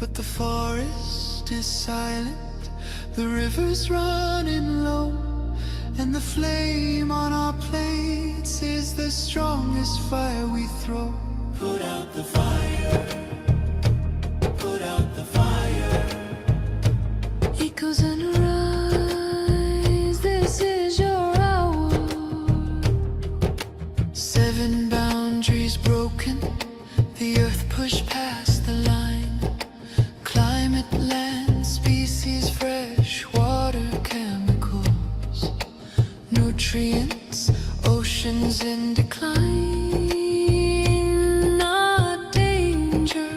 But the forest is silent, the river's running low, and the flame on our plates is the strongest fire we throw. Put out the fire, put out the fire. Echoes and rise, this is your hour. 7 boundaries broken, the earth pushed past the line. Climate, land, species, fresh water, chemicals, nutrients, oceans in decline. Not danger,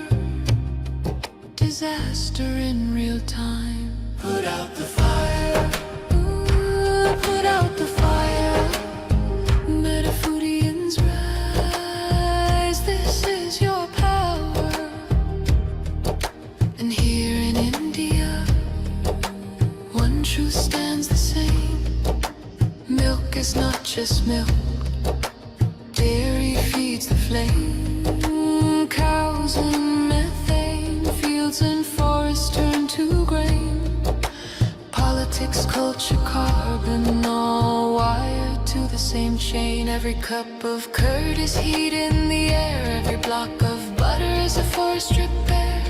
disaster in real time. Put out the fire, put out the fire. Metafoodians rise, this is your power. And here in India, one truth stands the same. Milk is not just milk, dairy feeds the flame. Cows and methane, fields and forests turn to grain. Politics, culture, carbon, all wired to the same chain. Every cup of curd is heat in the air, every block of butter is a forest repair.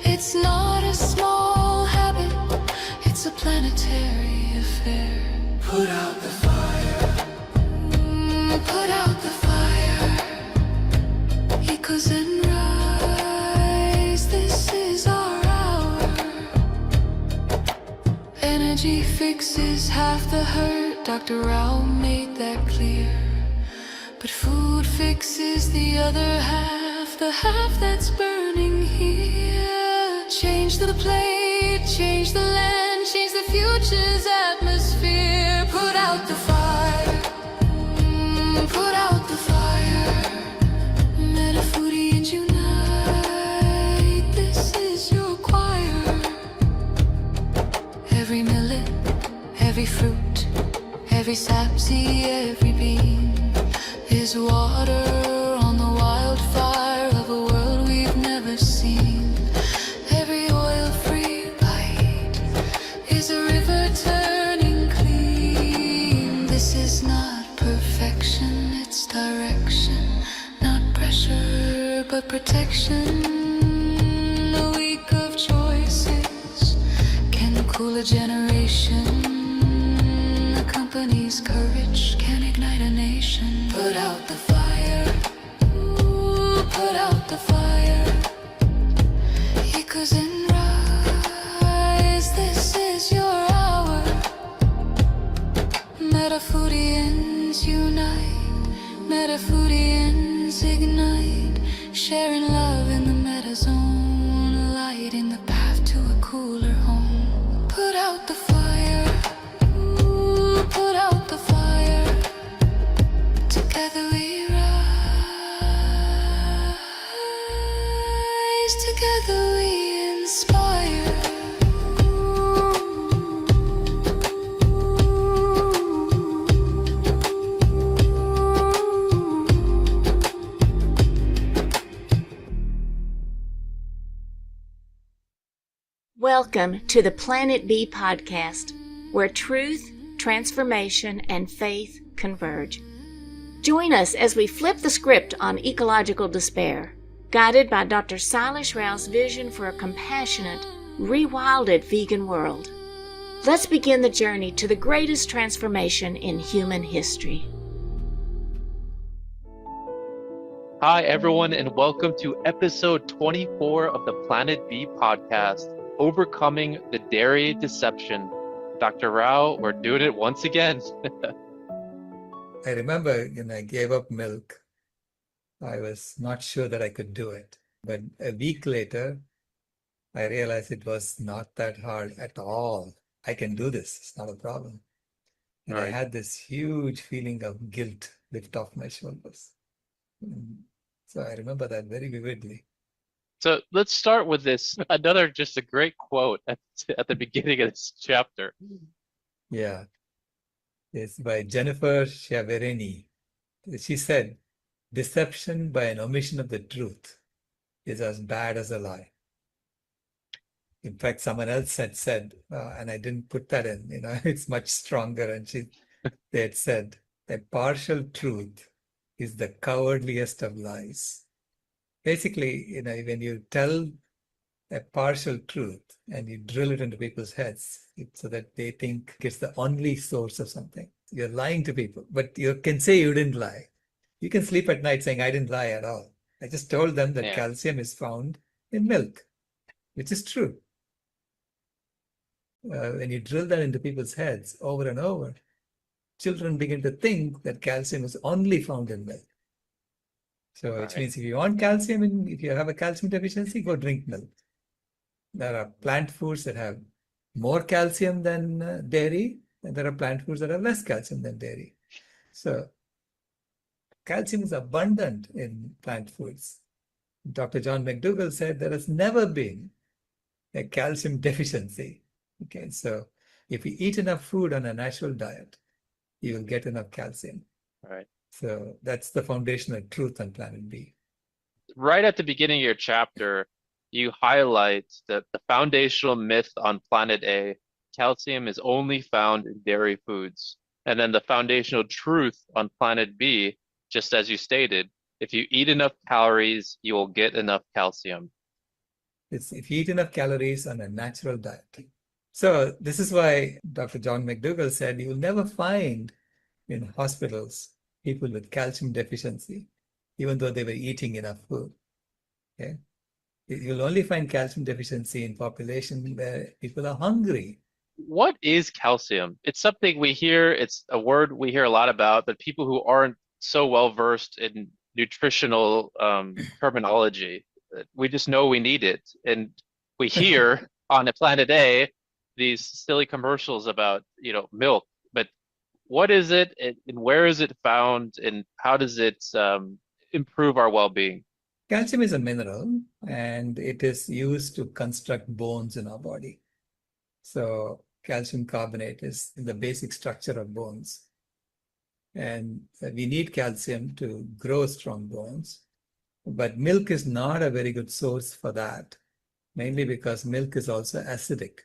It's not a small habit, it's a planetary affair. Put out the fire, put out the fire. Echoes and rise, this is our hour. Energy fixes half the hurt, Dr. Rao made that clear. But food fixes the other half, the half that's burning here. Change the plate, change the land, change the future's atmosphere. Put out the fire, put out the fire. Metafoodians unite, this is your choir. Every millet, every fruit, every sapseed, every bean is water on the wildfire of a world we've never seen. Every oil-free bite is a river turning clean. This is not perfection, it's direction. Not pressure, but protection. A week of choices can cool a generation. A company's courage can ignite a nation. Put out the fire, put out the fire. Echoes and rise, this is your hour. Metafoodians unite, Metafoodians ignite, sharing love in the metazone, lighting the path to a cooler home. Put out the fire, put out the fire. Together we rise, together we inspire. Welcome to the Planet B podcast, where truth, transformation, and faith converge. Join us as we flip the script on ecological despair, guided by Dr. Sailesh Rao's vision for a compassionate, rewilded vegan world. Let's begin the journey to the greatest transformation in human history. Hi, everyone, and welcome to episode 24 of the Planet B podcast, Overcoming the Dairy Deception. Dr. Rao, we're doing it once again. I remember when I gave up milk, I was not sure that I could do it. But a week later, I realized it was not that hard at all. I can do this. It's not a problem. And I had this huge feeling of guilt lift off my shoulders. So I remember that very vividly. So let's start with this. Another just a great quote at the beginning of this chapter. Yeah. It's by Jennifer Schiaverini. She said, "Deception by an omission of the truth is as bad as a lie." In fact, someone else had said, and I didn't put that in, it's much stronger. And they had said that partial truth is the cowardliest of lies. Basically, when you tell a partial truth and you drill it into people's heads so that they think it's the only source of something, you're lying to people. But you can say you didn't lie. You can sleep at night saying, I didn't lie at all. I just told them that Yeah. calcium is found in milk, which is true. When you drill that into people's heads over and over, children begin to think that calcium is only found in milk. So, which means if you want calcium, and if you have a calcium deficiency, go drink milk. There are plant foods that have more calcium than dairy, and there are plant foods that have less calcium than dairy. So, calcium is abundant in plant foods. Dr. John McDougall said there has never been a calcium deficiency. Okay, so if you eat enough food on a natural diet, you will get enough calcium. Right. So that's the foundational truth on planet B. Right at the beginning of your chapter, you highlight that the foundational myth on planet A, calcium is only found in dairy foods. And then the foundational truth on planet B, just as you stated, if you eat enough calories, you will get enough calcium. It's if you eat enough calories on a natural diet. So this is why Dr. John McDougall said you will never find in hospitals people with calcium deficiency, even though they were eating enough food. Okay? You'll only find calcium deficiency in population where people are hungry. What is calcium? It's something we hear, it's a word we hear a lot about, but people who aren't so well versed in nutritional terminology, we just know we need it. And we hear on the planet A these silly commercials about, milk, but what is it and where is it found and how does it improve our well-being? Calcium is a mineral and it is used to construct bones in our body. So calcium carbonate is the basic structure of bones. And we need calcium to grow strong bones. But milk is not a very good source for that, mainly because milk is also acidic.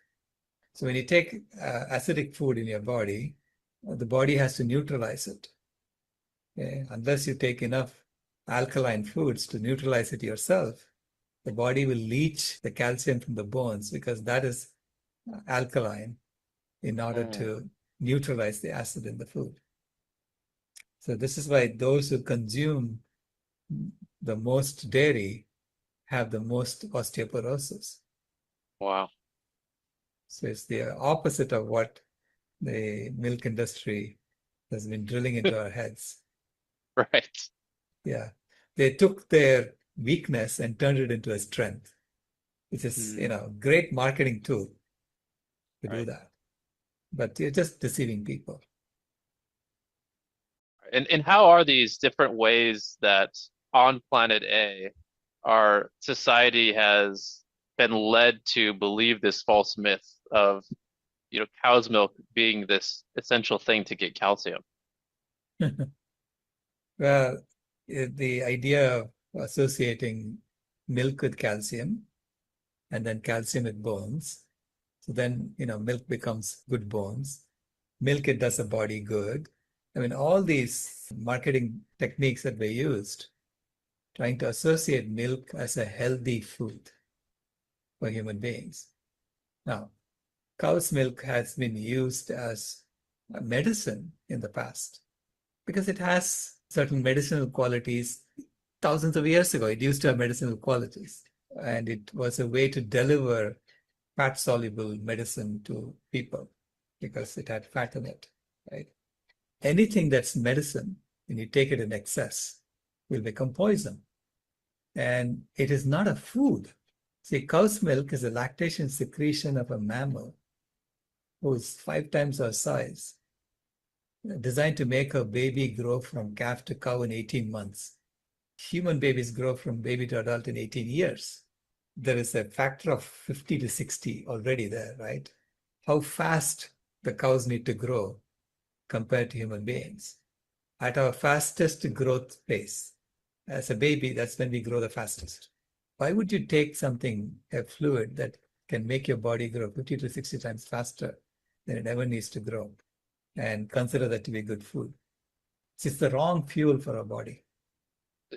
So when you take acidic food in your body, the body has to neutralize it. Okay? Unless you take enough alkaline foods to neutralize it yourself, the body will leach the calcium from the bones because that is alkaline in order to neutralize the acid in the food. So this is why those who consume the most dairy have the most osteoporosis. Wow. So it's the opposite of what the milk industry has been drilling into our heads. Right. Yeah. They took their weakness and turned it into a strength, which is, great marketing tool to do that. But you're just deceiving people. And how are these different ways that on planet A, our society has been led to believe this false myth of, cow's milk being this essential thing to get calcium? Well, the idea of associating milk with calcium and then calcium with bones. So then, milk becomes good bones. Milk, it does the body good. I mean, all these marketing techniques that were used, trying to associate milk as a healthy food for human beings. Now, cow's milk has been used as a medicine in the past because it has certain medicinal qualities. Thousands of years ago, it used to have medicinal qualities, and it was a way to deliver fat-soluble medicine to people because it had fat in it, right? Anything that's medicine, when you take it in excess, will become poison. And it is not a food. See, cow's milk is a lactation secretion of a mammal who is 5 times our size, designed to make a baby grow from calf to cow in 18 months. Human babies grow from baby to adult in 18 years. There is a factor of 50 to 60 already there, right? How fast the cows need to grow compared to human beings. At our fastest growth pace, as a baby, that's when we grow the fastest. Why would you take something, a fluid that can make your body grow 50 to 60 times faster than it ever needs to grow, and consider that to be good food. It's the wrong fuel for our body.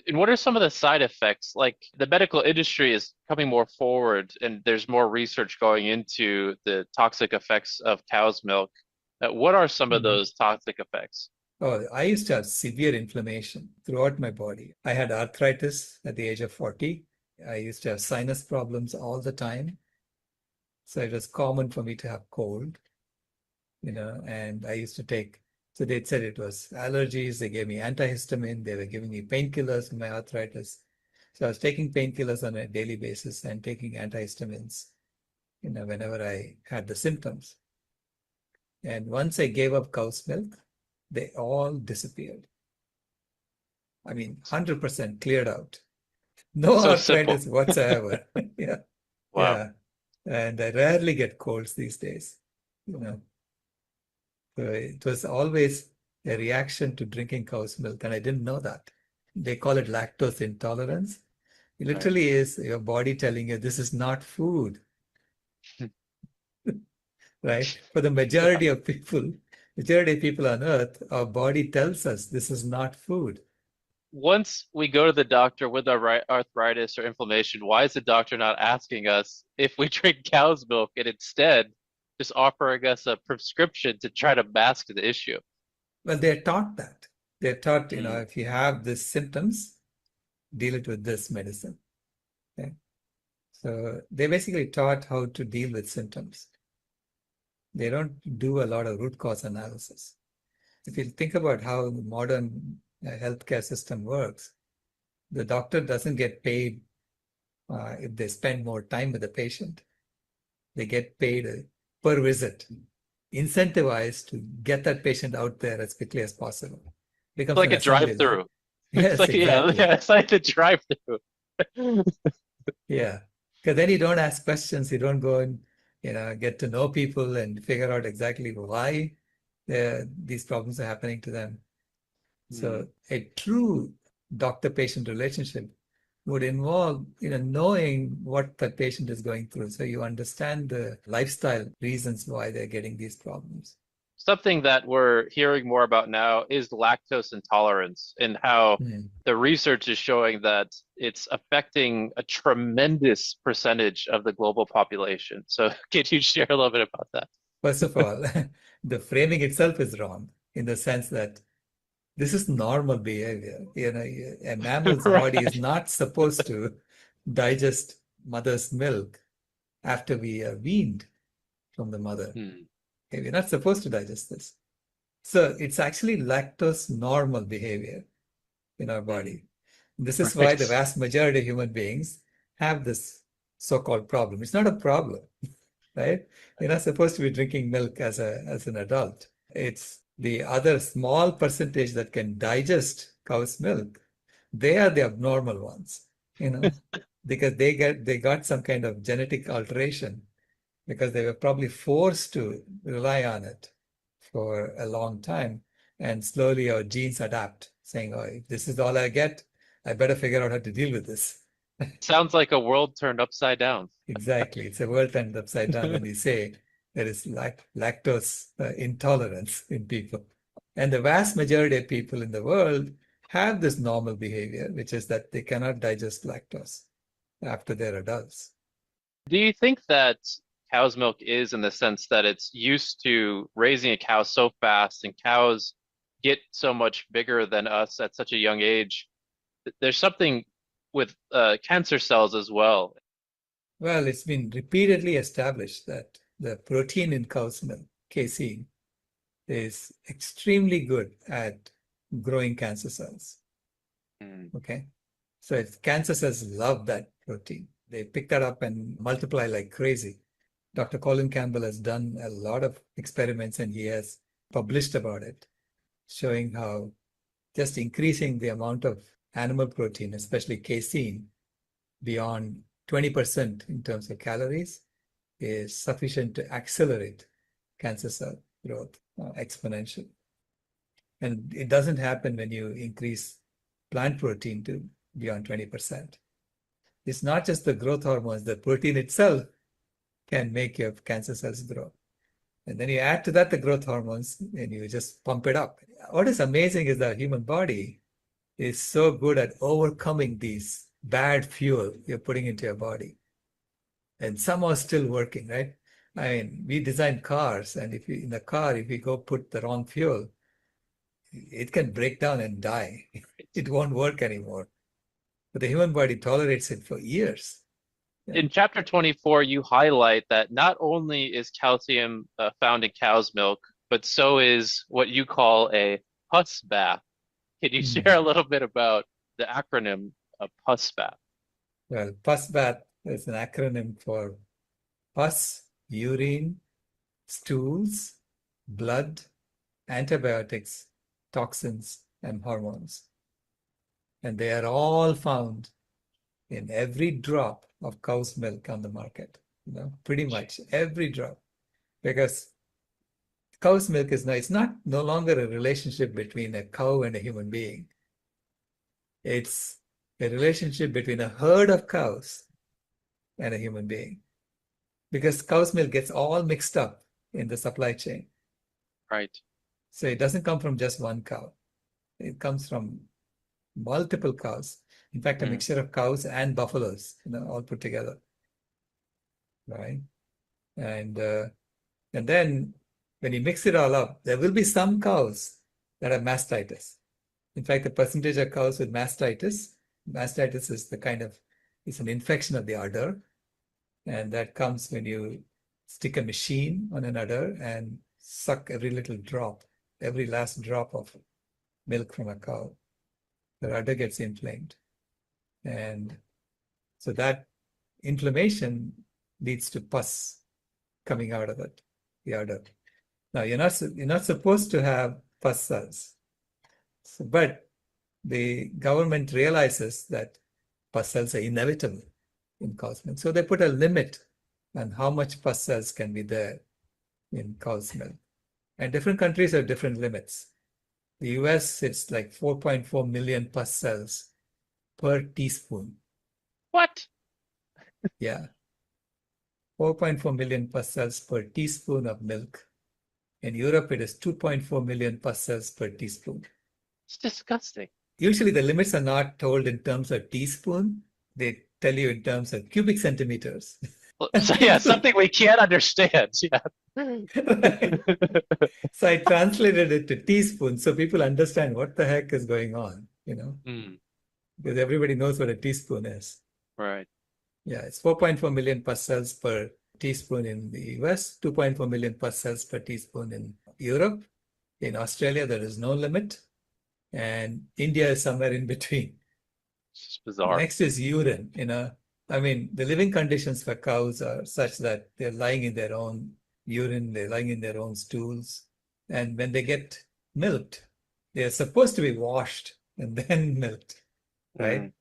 And what are some of the side effects? Like the medical industry is coming more forward, and there's more research going into the toxic effects of cow's milk. What are some of those toxic effects? Oh, I used to have severe inflammation throughout my body. I had arthritis at the age of 40. I used to have sinus problems all the time. So it was common for me to have cold, and I used to take, so they said it was allergies. They gave me antihistamine. They were giving me painkillers for my arthritis. So I was taking painkillers on a daily basis and taking antihistamines, whenever I had the symptoms. And once I gave up cow's milk, they all disappeared. I mean, 100% cleared out. No So simple. arthritis whatsoever. Yeah. Wow. Yeah. And I rarely get colds these days. So it was always a reaction to drinking cow's milk, and I didn't know that. They call it lactose intolerance. It Right. literally is your body telling you this is not food, right? For the majority of people on earth, our body tells us this is not food. Once we go to the doctor with our arthritis or inflammation, why is the doctor not asking us if we drink cow's milk and instead just offering us a prescription to try to mask the issue? Well, they're taught that. They're taught, Mm. if you have these symptoms, deal it with this medicine. Okay? So they basically taught how to deal with symptoms. They don't do a lot of root cause analysis. If you think about how the modern healthcare system works, the doctor doesn't get paid if they spend more time with the patient. They get paid per visit, incentivized to get that patient out there as quickly as possible. Becomes Like an a assembly line. drive-through. It's Yes, like, yeah, exactly. yeah, it's like a drive-through. Yeah, because then you don't ask questions, you don't go and get to know people and figure out exactly why these problems are happening to them. So a true doctor-patient relationship would involve knowing what the patient is going through, so you understand the lifestyle reasons why they're getting these problems. Something that we're hearing more about now is lactose intolerance, and how the research is showing that it's affecting a tremendous percentage of the global population. So can you share a little bit about that? First of all, the framing itself is wrong in the sense that this is normal behavior. A mammal's body is Right. not supposed to digest mother's milk after we are weaned from the mother. Hmm. Okay, we're not supposed to digest this. So it's actually lactose normal behavior in our body. This is why the Right. vast majority of human beings have this so-called problem. It's not a problem, right? You're not supposed to be drinking milk as an adult. It's the other small percentage that can digest cow's milk. They are the abnormal ones, because they got some kind of genetic alteration, because they were probably forced to rely on it for a long time. And slowly our genes adapt, saying, oh, if this is all I get, I better figure out how to deal with this. Sounds like a world turned upside down. Exactly. It's a world turned upside down when you say there is lactose intolerance in people. And the vast majority of people in the world have this normal behavior, which is that they cannot digest lactose after they're adults. Do you think that cow's milk is, in the sense that it's used to raising a cow so fast, and cows get so much bigger than us at such a young age? There's something with cancer cells as well. Well, it's been repeatedly established that the protein in cow's milk, casein, is extremely good at growing cancer cells. Mm. Okay. So cancer cells love that protein. They pick that up and multiply like crazy. Dr. Colin Campbell has done a lot of experiments, and he has published about it, showing how just increasing the amount of animal protein, especially casein, beyond 20% in terms of calories is sufficient to accelerate cancer cell growth exponentially. And it doesn't happen when you increase plant protein to beyond 20%. It's not just the growth hormones, the protein itself can make your cancer cells grow. And then you add to that the growth hormones and you just pump it up. What is amazing is the human body is so good at overcoming these bad fuel you're putting into your body. And some are still working, right? I mean, we design cars, and if you in the car, if you go put the wrong fuel, it can break down and die. It won't work anymore. But the human body tolerates it for years. Yeah. In chapter 24, you highlight that not only is calcium found in cow's milk, but so is what you call a pus bath. Can you share a little bit about the acronym of pus bath? Well, pus bath is an acronym for pus, urine, stools, blood, antibiotics, toxins, and hormones. And they are all found in every drop of cow's milk on the market, pretty much every drop. Because cow's milk is it's not no longer a relationship between a cow and a human being. It's a relationship between a herd of cows and a human being. Because cow's milk gets all mixed up in the supply chain. Right. So it doesn't come from just one cow. It comes from multiple cows. In fact, a mixture of cows and buffaloes, all put together. Right. And then when you mix it all up, there will be some cows that have mastitis. In fact, the percentage of cows with mastitis is it's an infection of the udder. And that comes when you stick a machine on an udder and suck every little drop, every last drop of milk from a cow. The udder gets inflamed. And so that inflammation leads to pus coming out of it, the udder. Now, you're not supposed to have pus cells. But the government realizes that pus cells are inevitable in cow's milk. So they put a limit on how much pus cells can be there in cow's milk. And different countries have different limits. The US, it's like 4.4 million pus cells per teaspoon. What? Yeah. 4.4 million pus cells per teaspoon of milk. In Europe, it is 2.4 million pus cells per teaspoon. It's disgusting. Usually the limits are not told in terms of teaspoon. They tell you in terms of cubic centimeters. So, yeah, something we can't understand. Yeah. Right. So I translated it to teaspoon so people understand what the heck is going on, because everybody knows what a teaspoon is. Right. Yeah, it's 4.4 million pus cells per teaspoon in the US, 2.4 million pus cells per teaspoon in Europe. In Australia, there is no limit. And India is somewhere in between. It's bizarre. Next is urine. I mean, the living conditions for cows are such that they're lying in their own urine, they're lying in their own stools. And when they get milked, they're supposed to be washed and then milked, right?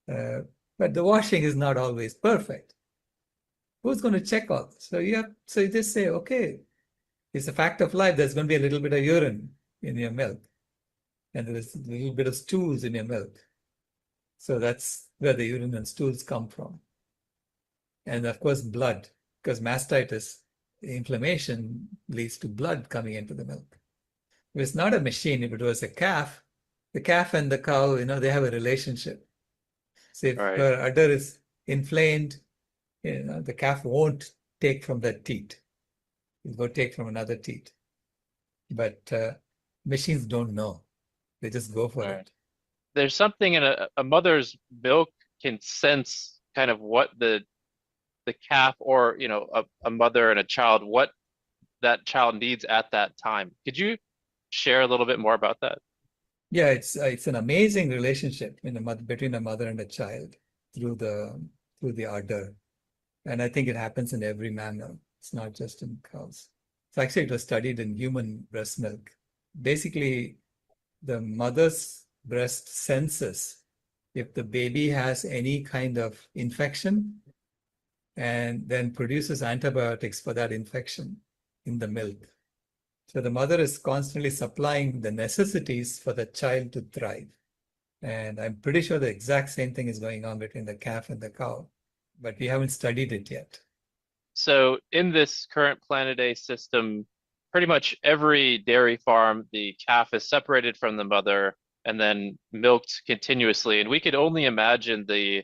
But the washing is not always perfect. Who's going to check all this? So you just say, okay, it's a fact of life. There's going to be a little bit of urine in your milk. And there's a little bit of stools in your milk. So that's where the urine and stools come from. And of course, blood, because mastitis, inflammation leads to blood coming into the milk. If it's not a machine, if it was a calf, the calf and the cow, they have a relationship. So if her udder is inflamed, the calf won't take from that teat. It'll go take from another teat. But machines don't know. They just go for it. There's something in a mother's milk can sense kind of what the calf or a mother and a child, what that child needs at that time. Could you share a little bit more about that? Yeah, it's an amazing relationship between a mother and a child through the udder, and I think it happens in every mammal. It's not just in cows. So actually, it was studied in human breast milk. Basically, the mother's breast senses if the baby has any kind of infection and then produces antibiotics for that infection in the milk. So the mother is constantly supplying the necessities for the child to thrive. And I'm pretty sure the exact same thing is going on between the calf and the cow, but we haven't studied it yet. So in this current Planet A system, pretty much every dairy farm, the calf is separated from the mother and then milked continuously. And we could only imagine the,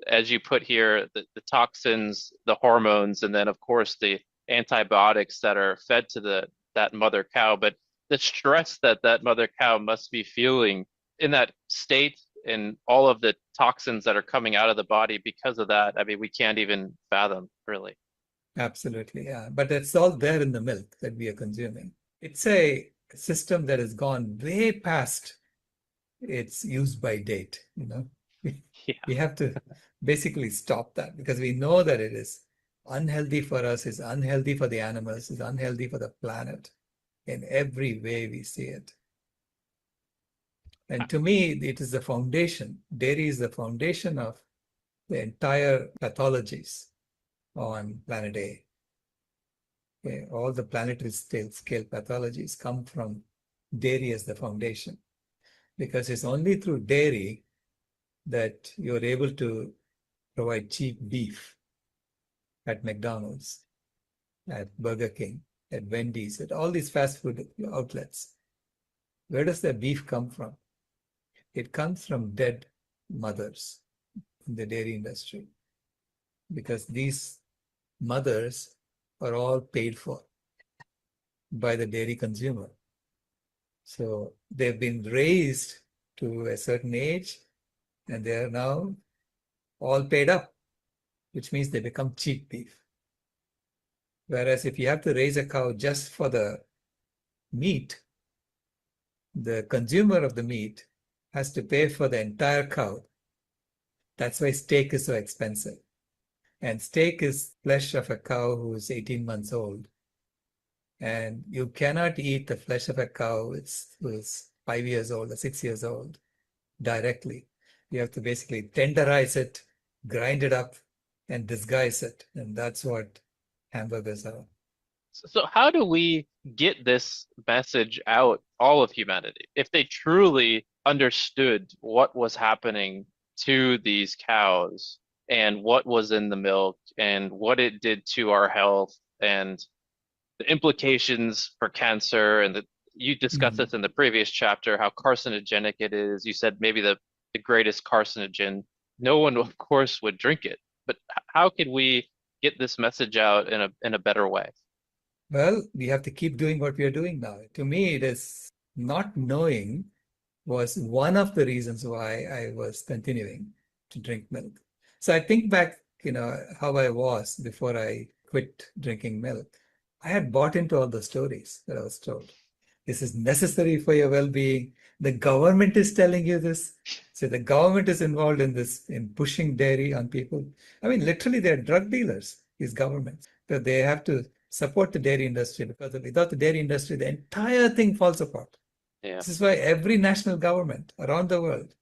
as you put here, the toxins, the hormones, and then of course the antibiotics that are fed to that mother cow. But the stress that that mother cow must be feeling in that state and all of the toxins that are coming out of the body because of that, I mean, we can't even fathom, really. Absolutely, yeah. But it's all there in the milk that we are consuming. It's a system that has gone way past its use by date, you know. We, Yeah. we have to basically stop that because we know that it is unhealthy for us, is unhealthy for the animals, is unhealthy for the planet in every way we see it. And to me, it is the foundation. Dairy is the foundation of the entire pathologies on planet A. Okay, all the planetary scale pathologies come from dairy as the foundation because it's only through dairy that you're able to provide cheap beef at McDonald's, at Burger King, at Wendy's, at all these fast food outlets. Where does the beef come from? It comes from dead mothers in the dairy industry because these mothers are all paid for by the dairy consumer. So they've been raised to a certain age and they are now all paid up, which means they become cheap beef. Whereas if you have to raise a cow just for the meat, the consumer of the meat has to pay for the entire cow. That's why steak is so expensive. And steak is flesh of a cow who is 18 months old. And you cannot eat the flesh of a cow who is 5 years old or 6 years old directly. You have to basically tenderize it, grind it up, and disguise it. And that's what hamburgers are. So how do we get this message out, all of humanity, if they truly understood what was happening to these cows and what was in the milk and what it did to our health and the implications for cancer and you discussed this in the previous chapter, how carcinogenic it is. You said maybe the greatest carcinogen. No one, of course, would drink it. But how can we get this message out in a better way? Well, we have to keep doing what we are doing now. To me, it is not knowing was one of the reasons why I was continuing to drink milk. So I think back, how I was before I quit drinking milk. I had bought into all the stories that I was told. This is necessary for your well-being. The government is telling you this. So the government is involved in this, in pushing dairy on people. I mean, literally, they're drug dealers, these governments. So they have to support the dairy industry because without the dairy industry, the entire thing falls apart. Yeah. This is why every national government around the world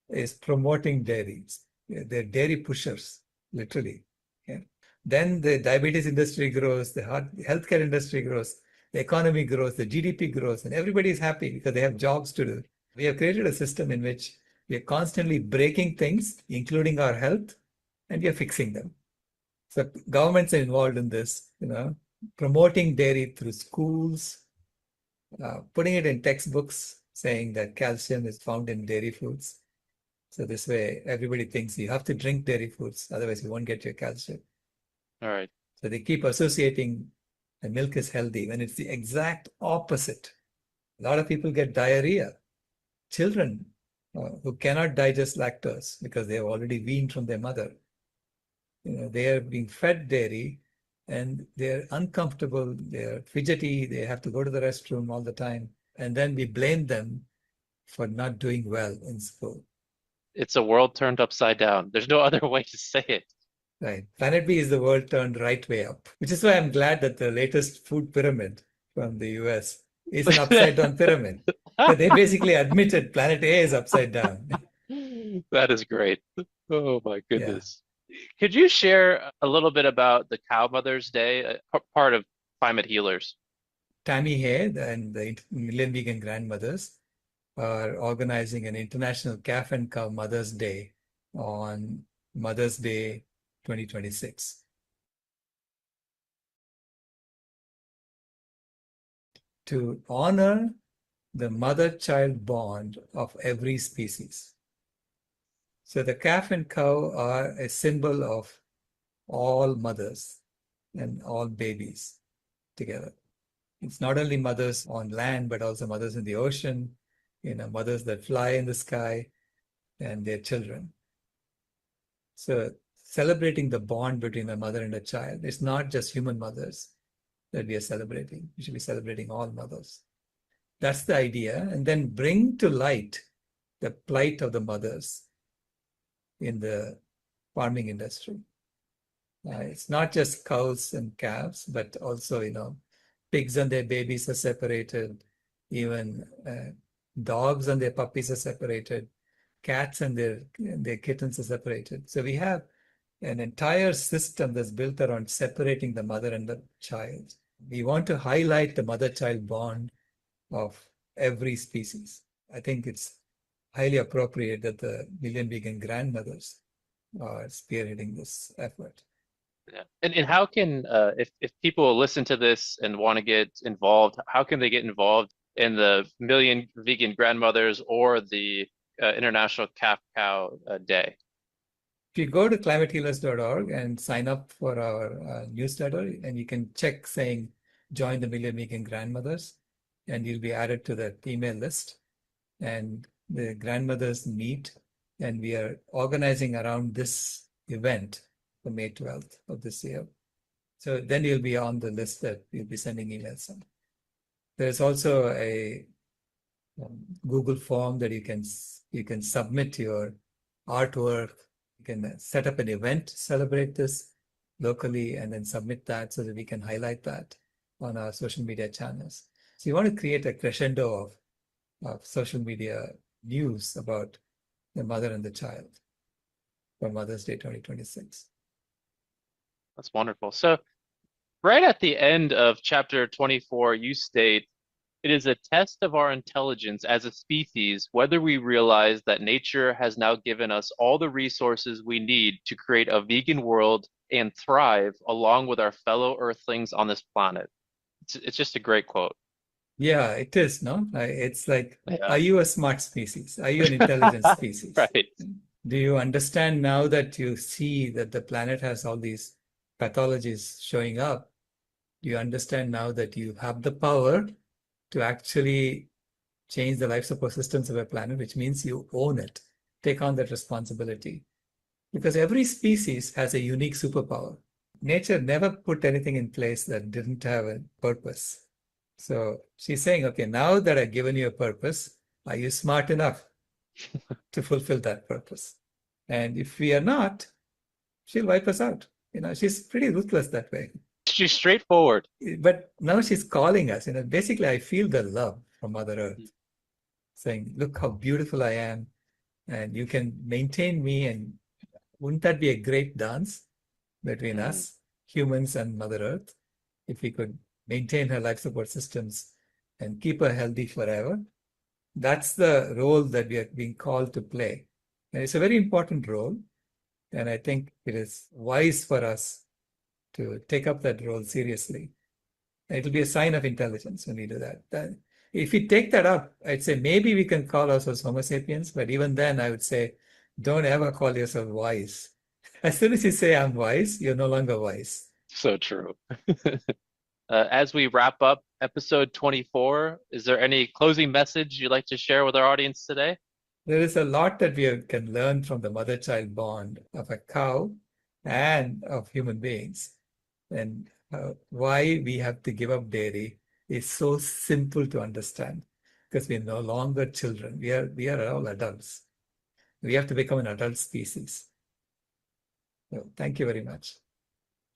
is promoting dairies. They're dairy pushers, literally. Yeah. Then the diabetes industry grows, the healthcare industry grows, the economy grows, the GDP grows, and everybody is happy because they have jobs to do. We have created a system in which we are constantly breaking things, including our health, and we are fixing them. So governments are involved in this, promoting dairy through schools, putting it in textbooks, saying that calcium is found in dairy foods. So this way, everybody thinks you have to drink dairy foods, otherwise you won't get your calcium. All right. So they keep associating that milk is healthy when it's the exact opposite. A lot of people get diarrhea. Children who cannot digest lactose because they have already weaned from their mother. They are being fed dairy and they're uncomfortable, they're fidgety, they have to go to the restroom all the time. And then we blame them for not doing well in school. It's a world turned upside down. There's no other way to say it. Right. Planet B is the world turned right way up, which is why I'm glad that the latest food pyramid from the US is an upside down pyramid. So they basically admitted Planet A is upside down. That is great. Oh my Yeah. goodness. Could you share a little bit about the Cow Mother's Day, part of Climate Healers? Tammy Hay and the Million Vegan Grandmothers are organizing an International Calf and Cow Mother's Day on Mother's Day 2026. to honor the mother-child bond of every species. So the calf and cow are a symbol of all mothers and all babies together. It's not only mothers on land, but also mothers in the ocean, mothers that fly in the sky and their children. So celebrating the bond between a mother and a child, it's not just human mothers that we are celebrating. We should be celebrating all mothers. That's the idea. And then bring to light the plight of the mothers in the farming industry. It's not just cows and calves, but also, pigs and their babies are separated. Even dogs and their puppies are separated. Cats and their kittens are separated. So we have an entire system that's built around separating the mother and the child. We want to highlight the mother-child bond of every species. I think it's highly appropriate that the Million Vegan Grandmothers are spearheading this effort. Yeah. And how can, if people listen to this and want to get involved, how can they get involved in the Million Vegan Grandmothers or the International Calf Cow Day? If you go to climatehealers.org and sign up for our newsletter, and you can check saying, join the Million Vegan Grandmothers, and you'll be added to the email list. And the grandmothers meet, and we are organizing around this event for May 12th of this year. So then you'll be on the list that we'll be sending emails on. There's also a Google form that you can submit your artwork. You can set up an event to celebrate this locally and then submit that so that we can highlight that on our social media channels. So you want to create a crescendo of social media news about the mother and the child for Mother's Day 2026. That's wonderful. So right at the end of chapter 24, you state, it is a test of our intelligence as a species whether we realize that nature has now given us all the resources we need to create a vegan world and thrive along with our fellow earthlings on this planet. It's just a great quote. Yeah, it is, no? It's like, Yeah. Are you a smart species? Are you an intelligent species? Right. Do you understand now that you see that the planet has all these pathologies showing up? Do you understand now that you have the power to actually change the life support systems of a planet, which means you own it, take on that responsibility? Because every species has a unique superpower. Nature never put anything in place that didn't have a purpose. So she's saying, okay, now that I've given you a purpose, are you smart enough to fulfill that purpose? And if we are not, she'll wipe us out. She's pretty ruthless that way. She's straightforward. But now she's calling us. Basically, I feel the love from Mother Earth, saying, look how beautiful I am, and you can maintain me. And wouldn't that be a great dance between us, humans and Mother Earth, if we could maintain her life support systems and keep her healthy forever? That's the role that we are being called to play. And it's a very important role. And I think it is wise for us to take up that role seriously. And it'll be a sign of intelligence when we do that. If we take that up, I'd say maybe we can call ourselves Homo sapiens, but even then I would say, don't ever call yourself wise. As soon as you say I'm wise, you're no longer wise. So true. As we wrap up episode 24, is there any closing message you'd like to share with our audience today? There is a lot that we can learn from the mother-child bond of a cow and of human beings. And why we have to give up dairy is so simple to understand, because we're no longer children. We are all adults. We have to become an adult species. So thank you very much.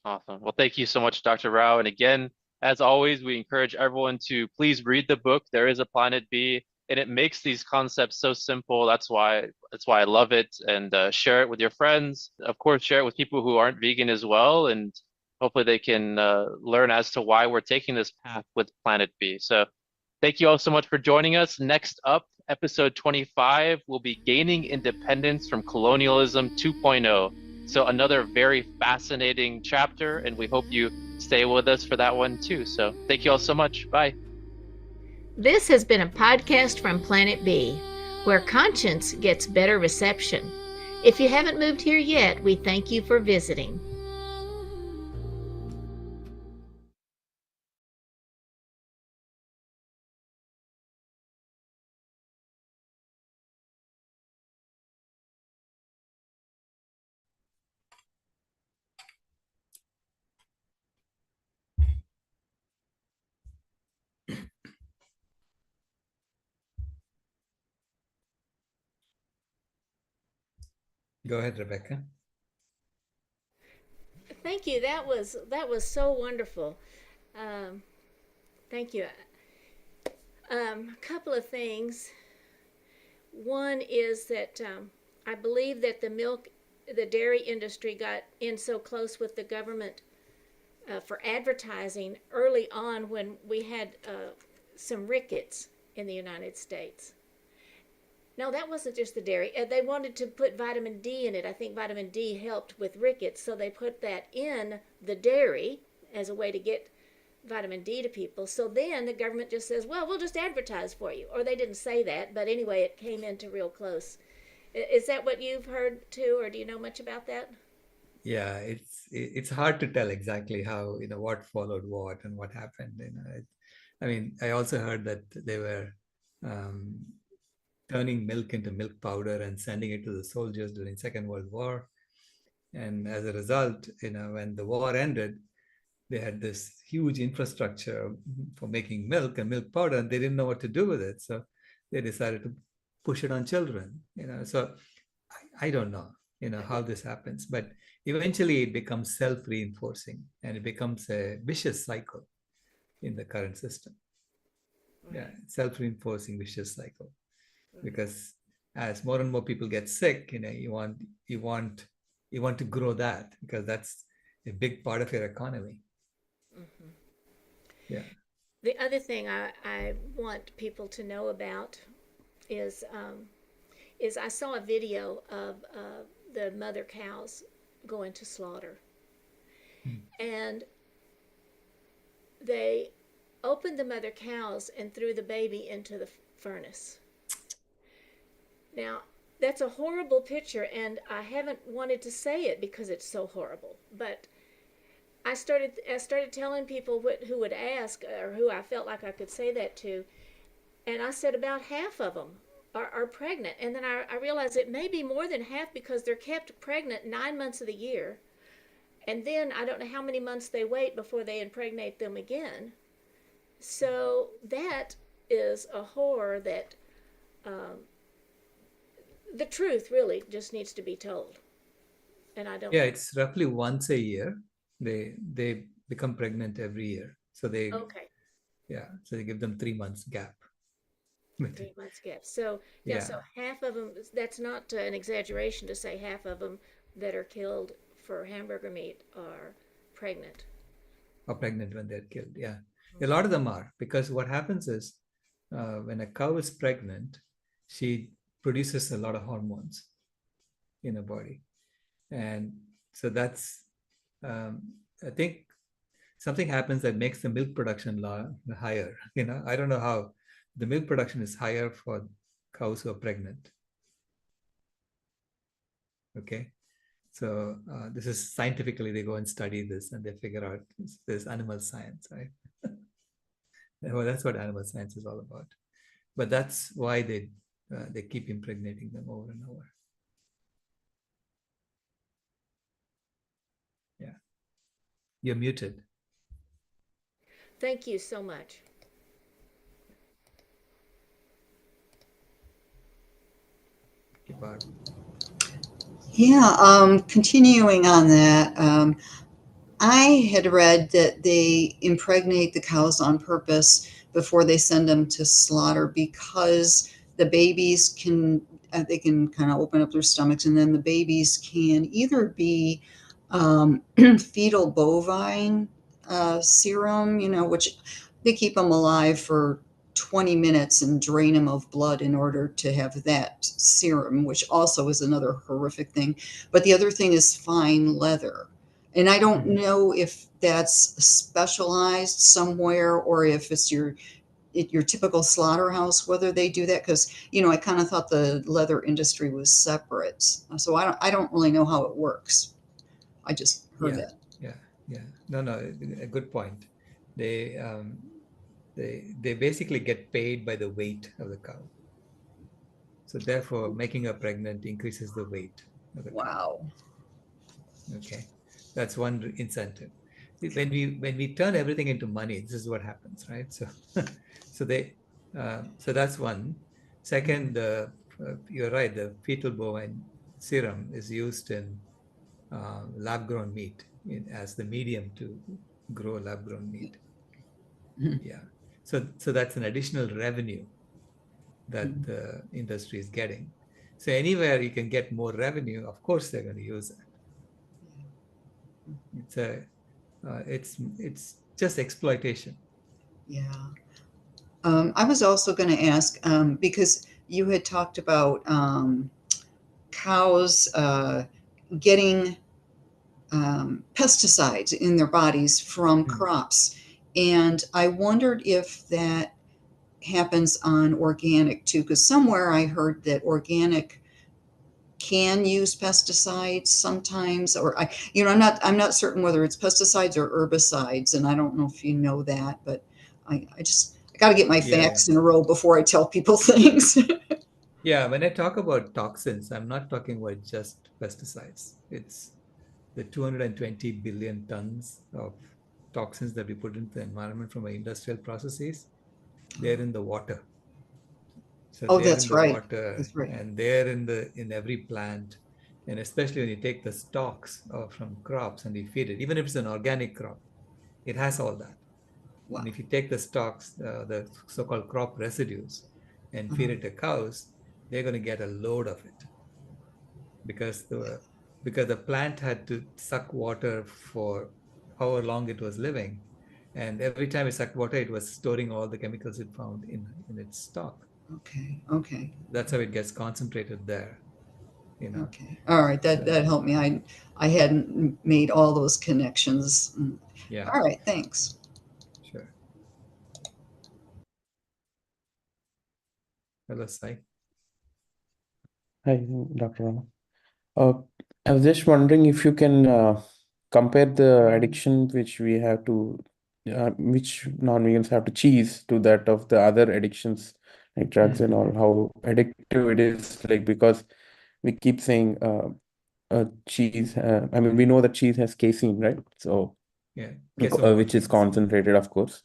Awesome. Well, thank you so much, Dr. Rao. And again, as always, we encourage everyone to please read the book, There is a Planet B, and it makes these concepts so simple. That's why I love it. And share it with your friends. Of course, share it with people who aren't vegan as well. And hopefully they can learn as to why we're taking this path with Planet B. So thank you all so much for joining us. Next up, episode 25 will be Gaining Independence from Colonialism 2.0. So another very fascinating chapter, and we hope you stay with us for that one too. So thank you all so much. Bye. This has been a podcast from Planet B, where conscience gets better reception. If you haven't moved here yet, we thank you for visiting. Go ahead, Rebecca. Thank you. That was so wonderful. Thank you. A couple of things. One is that I believe that the dairy industry got in so close with the government for advertising early on when we had some rickets in the United States. No, that wasn't just the dairy. They wanted to put vitamin D in it. I think vitamin D helped with rickets, so they put that in the dairy as a way to get vitamin D to people. So then the government just says, well, we'll just advertise for you. Or they didn't say that, but anyway, it came into real close. Is that what you've heard too, or do you know much about that? Yeah, it's hard to tell exactly how, what followed what and what happened. I mean, I also heard that they were um, turning milk into milk powder and sending it to the soldiers during Second World War. And as a result, when the war ended, they had this huge infrastructure for making milk and milk powder, and they didn't know what to do with it. So they decided to push it on children. So I don't know, how this happens, but eventually it becomes self-reinforcing and it becomes a vicious cycle in the current system. Yeah, self-reinforcing vicious cycle. Because as more and more people get sick, you want to grow that because that's a big part of your economy. Mm-hmm. Yeah. The other thing I want people to know about is I saw a video of the mother cows going to slaughter, and they opened the mother cows and threw the baby into the furnace. Now, that's a horrible picture, and I haven't wanted to say it because it's so horrible. But I started telling people who would ask or who I felt like I could say that to, and I said about half of them are pregnant. And then I realized it may be more than half because they're kept pregnant 9 months of the year. And then I don't know how many months they wait before they impregnate them again. So that is a horror that the truth really just needs to be told. And I don't. Yeah, it's roughly once a year. They become pregnant every year. So Okay. so they give them 3 months gap. 3 months gap. So Yeah. so half of them. That's not an exaggeration to say half of them that are killed for hamburger meat are pregnant. Or pregnant when they're killed. Yeah. A lot of them are, because what happens is when a cow is pregnant, she produces a lot of hormones in her body. And so that's, I think something happens that makes the milk production higher. I don't know how the milk production is higher for cows who are pregnant. Okay. So this is scientifically, they go and study this and they figure out this animal science, right? Well, that's what animal science is all about. But that's why they keep impregnating them over and over. Yeah. You're muted. Thank you so much. Barb. Yeah, continuing on that, I had read that they impregnate the cows on purpose before they send them to slaughter because the babies they can kind of open up their stomachs, and then the babies can either be fetal bovine serum, which they keep them alive for 20 minutes and drain them of blood in order to have that serum, which also is another horrific thing. But the other thing is fine leather. And I don't know if that's specialized somewhere or if it's at your typical slaughterhouse, whether they do that? Because, I kind of thought the leather industry was separate. So I don't really know how it works. I just heard Yeah, that. yeah. No, a good point. They they basically get paid by the weight of the cow. So therefore, making her pregnant increases the weight of the cow. Wow. Okay, that's one incentive. When we turn everything into money, this is what happens, right? So so that's one. Second, you're right. The fetal bovine serum is used in lab-grown meat as the medium to grow lab-grown meat. Mhm. Yeah. So that's an additional revenue that Mhm. the industry is getting. So anywhere you can get more revenue, of course they're going to use it. It's just exploitation. Yeah. I was also going to ask, because you had talked about cows getting pesticides in their bodies from Hmm. crops. And I wondered if that happens on organic too, because somewhere I heard that organic can use pesticides sometimes, or I'm not certain whether it's pesticides or herbicides, and I don't know if you know that, but I got to get my Yeah. facts in a row before I tell people things. Yeah, when I talk about toxins, I'm not talking about just pesticides. It's the 220 billion tons of toxins that we put into the environment from our industrial processes. They're in the water. So Oh, they're in that's the right. water That's right. and they're in every plant. And especially when you take the stalks from crops and you feed it, even if it's an organic crop, it has all that. Wow. And if you take the stalks, the so-called crop residues, and feed Uh-huh. it to cows, they're going to get a load of it because the plant had to suck water for however long it was living, and every time it sucked water, it was storing all the chemicals it found in its stalk. Okay. Okay. That's how it gets concentrated there. You know. Okay. All right. That So helped me. I hadn't made all those connections. yeah, All right. Thanks. sure. Hello, Sai. Hi, Dr. Rama. Uh, I was just wondering if you can compare the addiction which we have to, which non-vegans have to cheese to that of the other addictions like drugs and all, how addictive it is. Like, because we keep saying cheese, I mean, we know that cheese has casein, right? So, Yeah, queso which is proteins. concentrated, of course.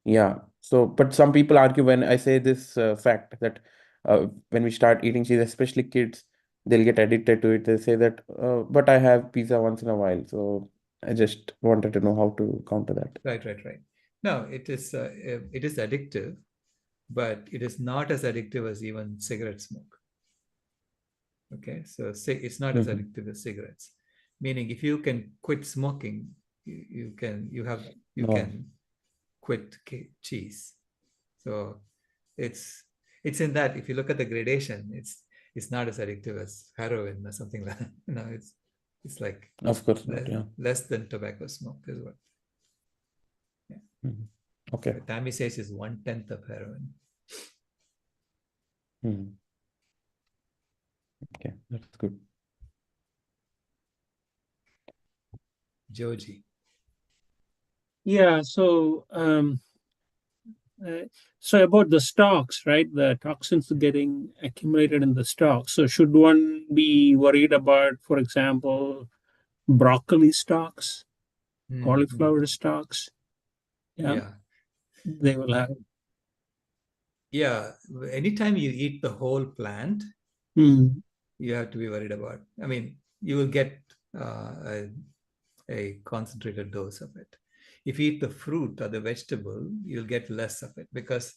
Yeah. So, but some people argue when I say this fact that when we start eating cheese, especially kids, they'll get addicted to it. They say that, but I have pizza once in a while. So I just wanted to know how to counter that. Right. No, it is addictive, but it is not as addictive as even cigarette smoke. Okay, so it's not as Hmm. addictive as cigarettes. Meaning, if you can quit smoking, you No, can quit cheese. So it's it's in that if you look at the gradation, it's not as addictive as heroin or something like that. It's like of course not. Yeah. less than tobacco smoke is what. Yeah. Mhm. Okay. So Tammy says is 1/10 of heroin. Mhm. Okay, that's good. Joji. Yeah, uh, so about the stalks, right? The toxins getting accumulated in the stalks. So should one be worried about, for example, broccoli stalks, Mm-hmm. cauliflower stalks? Yeah, Yeah. they will have. Yeah. Anytime you eat the whole plant, Mm, you have to be worried about. I mean, you will get a concentrated dose of it. If you eat the fruit or the vegetable, you'll get less of it because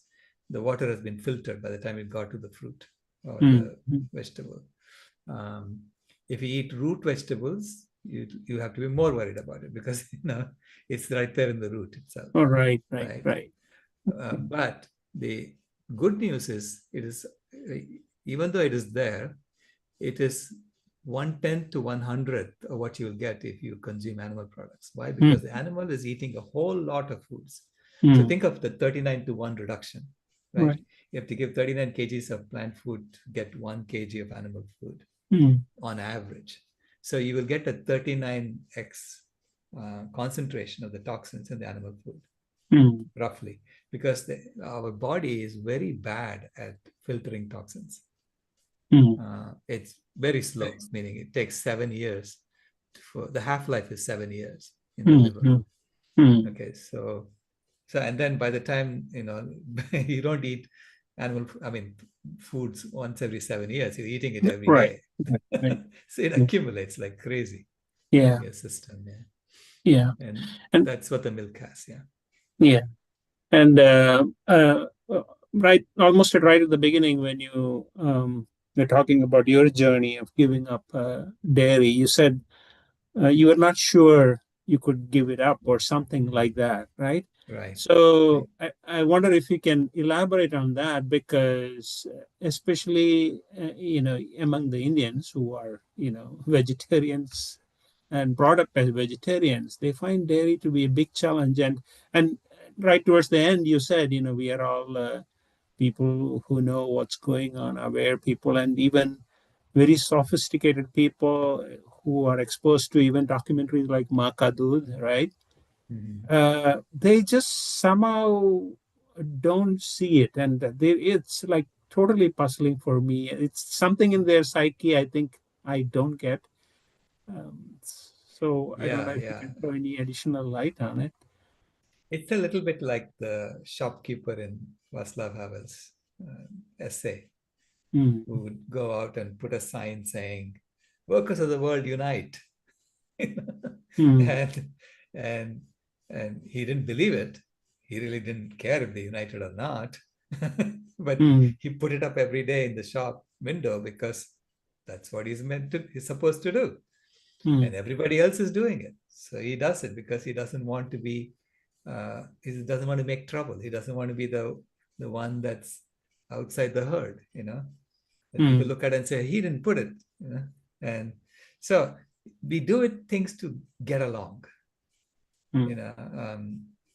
the water has been filtered by the time it got to the fruit or the mm. vegetable. Um, if you eat root vegetables, you have to be more worried about it because it's right there in the root itself, All right, right, right? right. But the good news is even though it is there, it is 1/10 to 100th of what you will get if you consume animal products. Why? Mm, Because the animal is eating a whole lot of foods. So Mm. think of the 39-to-1 reduction, right? Right. You have to give 39 kgs of plant food to get 1 kg of animal food Mm. on average. So you will get a 39x concentration of the toxins in the animal food, Mm. roughly, because our body is very bad at filtering toxins. Mm. It's very slow, meaning it takes 7 years. The half-life is 7 years in the Mm. liver. Mm. Mm. Okay, so and then by the time you don't eat foods once every 7 years, you're eating it every Right. day. Right. So it Yeah. accumulates like crazy Yeah. in your system. Yeah. Yeah. And And that's what the milk has. Yeah. yeah. And right, almost right at the beginning, when you were talking about your journey of giving up dairy, you said you were not sure you could give it up or something like that, right? Right. So Right. I wonder if you can elaborate on that, because especially among the Indians who are vegetarians and brought up as vegetarians, they find dairy to be a big challenge. And right towards the end, you said we are all people who know what's going on, aware people, and even very sophisticated people who are exposed to even documentaries like Ma Ka Doodh, right? Mhm. They just somehow don't see it, and it's like totally puzzling for me. It's something in their psyche I think I don't get. So I don't know Yeah, if you yeah. can throw any additional light on it. It's a little bit like the shopkeeper in Václav Havel's essay, Mm. who would go out and put a sign saying, "Workers of the world unite." Mm. and and and he didn't believe it. He really didn't care if they united or not. But Mm. he put it up every day in the shop window because that's what he's supposed to do. Mm. And everybody else is doing it. So he does it because he doesn't want to he doesn't want to make trouble. He doesn't want to be the one that's outside the herd. That people Mm. look at and say, he didn't put it. And so we do it things to get along. Mm. you know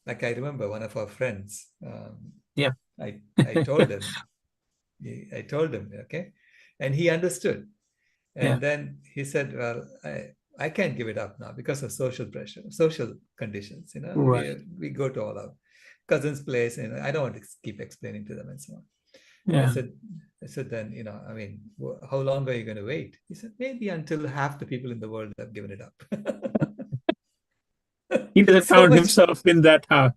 like I remember one of our friends, Yeah. I told him, okay, and he understood. Yeah. And then he said, well, I can't give it up now because of social pressure, social conditions. Right. We go to all our cousins' place, and I don't want to keep explaining to them and so on. And Yeah. I said, then, how long are you going to wait? He said, maybe until half the people in the world have given it up. He doesn't So count much, himself in that half.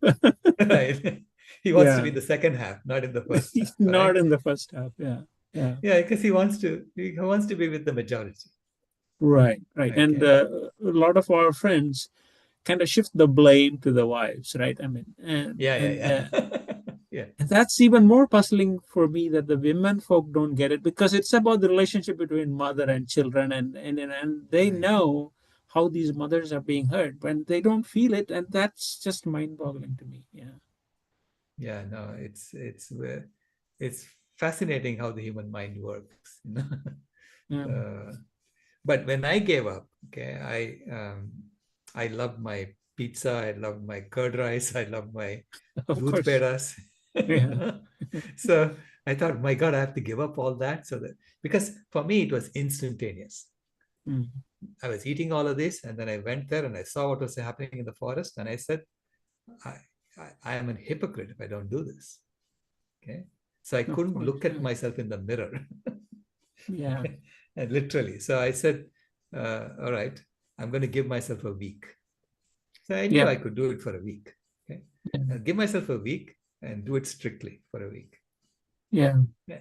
right? He wants to Yeah. be the second half, not in the first half, Not right? in the first half. Yeah. Yeah. Yeah, because he wants to be with the majority. Right. Right. And Okay. a lot of our friends kind of shift the blame to the wives, right? I mean, Yeah, yeah, yeah. Yeah. and that's even more puzzling for me, that the women folk don't get it, because it's about the relationship between mother and children, and they Right. know how these mothers are being hurt, but they don't feel it, and that's just mind-boggling to me. Yeah. Yeah, no, it's fascinating how the human mind works. Yeah. But when I gave up, okay, I loved my pizza, I loved my curd rice, I loved my Of doodh course. pedas. Yeah. So I thought, my God, I have to give up all that, because for me it was instantaneous. Mm. I was eating all of this, and then I went there and I saw what was happening in the forest, and I said, I, I am a hypocrite if I don't do this. Okay. So I Of couldn't course. look at myself in the mirror. Yeah. And literally. So I said, all right, I'm going to give myself a week. So I knew Yeah. I could do it for a week. Okay. Yeah. Give myself a week and do it strictly for a week. Yeah.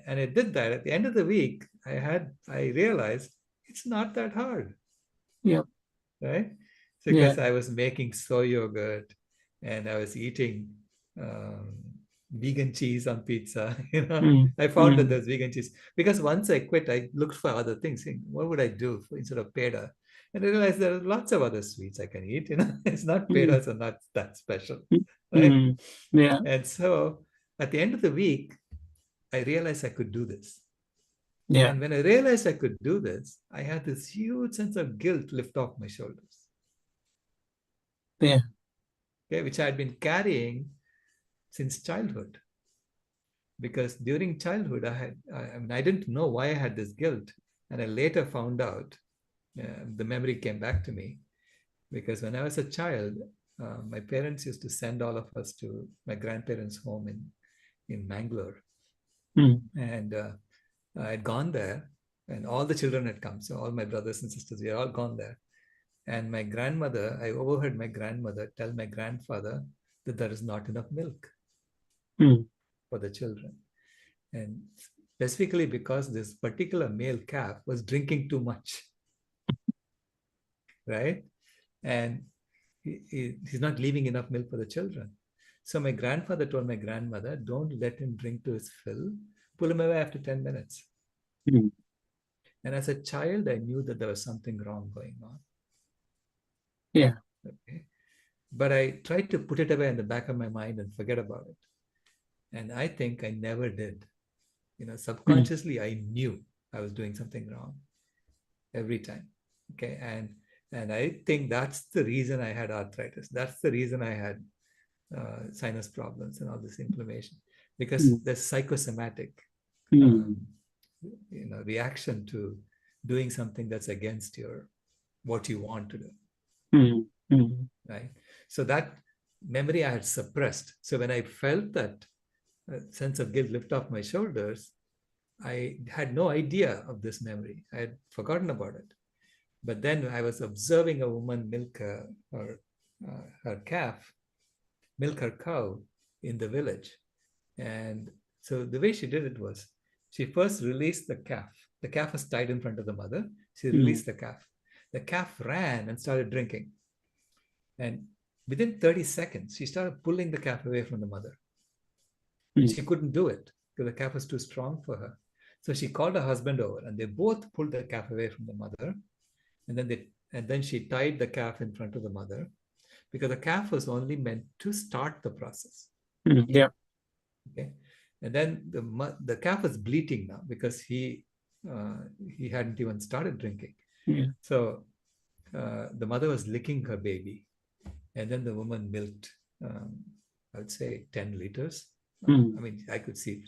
And I did that. At the end of the week, I realized it's not that hard, Yeah. right? Yeah. Because I was making soy yogurt and I was eating um, vegan cheese on pizza. Mm. I found that Mm. there's vegan cheese because once I quit, I looked for other things. Saying, what would I do instead of peda? And I realized there are lots of other sweets I can eat. It's not Mm. pedas are not that special, right? Mm. Yeah. And so at the end of the week, I realized I could do this. Yeah. And when I realized I could do this, I had this huge sense of guilt lift off my shoulders. Yeah. Okay, which I had been carrying since childhood. Because during childhood, I didn't know why I had this guilt. And I later found out, the memory came back to me. Because when I was a child, my parents used to send all of us to my grandparents' home in Mangalore. And I'd gone there, and all the children had come. So all my brothers and sisters, we had all gone there. And my grandmother, I overheard my grandmother tell my grandfather that there is not enough milk for the children. And specifically because this particular male calf was drinking too much, right? And he's not leaving enough milk for the children. So my grandfather told my grandmother, don't let him drink to his fill. Pull him away after 10 minutes. And as a child, I knew that there was something wrong going on. Yeah. Okay. But I tried to put it away in the back of my mind and forget about it. And I think I never did. Subconsciously, I knew I was doing something wrong every time. Okay. And I think that's the reason I had arthritis. That's the reason I had sinus problems and all this inflammation, because there's psychosomatic reaction to doing something that's against what you want to do. Right. So that memory I had suppressed. So when I felt that sense of guilt lift off my shoulders, I had no idea of this memory. I had forgotten about it. But then I was observing a woman milk her calf, milk her cow in the village. And so the way she did it was, she first released the calf. The calf was tied in front of the mother. She released the calf. The calf ran and started drinking. And within 30 seconds, she started pulling the calf away from the mother. She couldn't do it because the calf was too strong for her. So she called her husband over, and they both pulled the calf away from the mother. And then she tied the calf in front of the mother, because the calf was only meant to start the process. Yeah. Okay. And then the calf was bleating now because he hadn't even started drinking. Yeah. So the mother was licking her baby, and then the woman milked, I would say 10 liters. I mean, I could see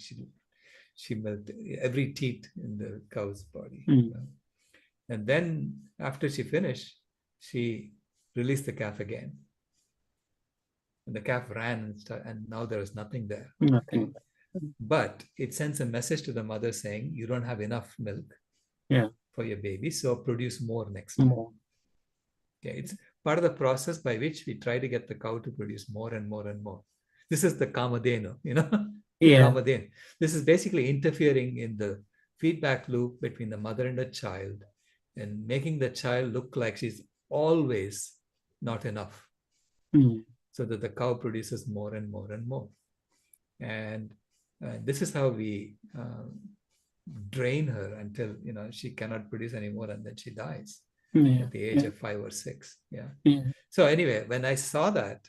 she milked every teat in the cow's body. And then after she finished, she released the calf again. And the calf ran and now there was nothing there. Nothing. But it sends a message to the mother saying, you don't have enough milk for your baby, so produce more next time. Okay, it's part of the process by which we try to get the cow to produce more and more and more. This is the kamadeno, Kamadeno. This is basically interfering in the feedback loop between the mother and the child, and making the child look like she's always not enough, so that the cow produces more and more and more. And this is how we drain her until she cannot produce anymore, and then she dies at the age of 5 or 6. So anyway, when I saw that,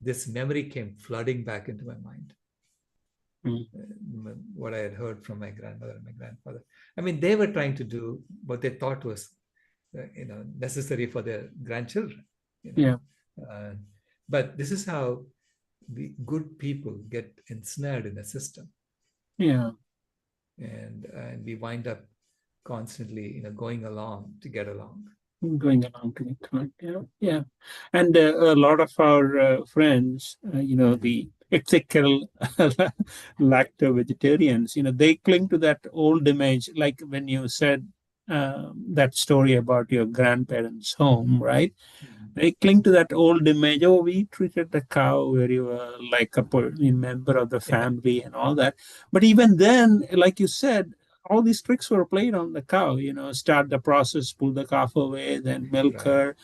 this memory came flooding back into my mind. What I had heard from my grandmother and my grandfather. I mean, they were trying to do what they thought was, necessary for their grandchildren. But this is how the good people get ensnared in a system. And we wind up constantly, going along to get along. Going along to it. And a lot of our friends, the ethical lacto vegetarians, they cling to that old image, like when you said that story about your grandparents' home, right? They cling to that old image. Oh, we treated the cow very well, like a member of the family and all that. But even then, like you said, all these tricks were played on the cow, start the process, pull the calf away, then milk her.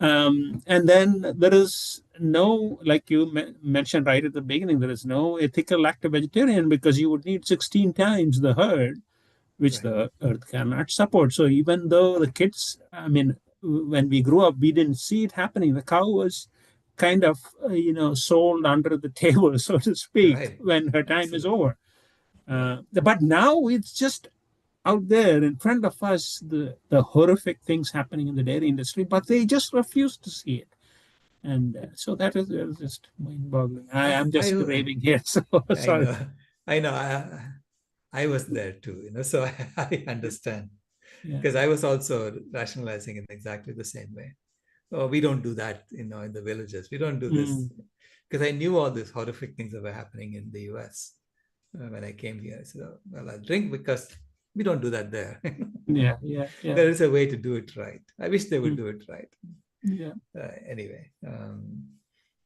And then there is no, like you mentioned right at the beginning, there is no ethical lacto-vegetarian, because you would need 16 times the herd, which the earth cannot support. So even though the kids, when we grew up, we didn't see it happening. The cow was kind of, sold under the table, so to speak, when her time is over. But now it's just out there in front of us, the horrific things happening in the dairy industry, but they just refuse to see it. And so that is just mind-boggling. I'm just I raving here, so I sorry. know, I know. I was there too, so I understand Yeah. because I was also rationalizing in exactly the same way. Oh, we don't do that, in the villages. We don't do this Mm. because I knew all these horrific things that were happening in the US when I came here. I said, oh, well, I drink because we don't do that there. Yeah, yeah, yeah. There is a way to do it right. I wish they would Mm. do it right. Yeah, Anyway,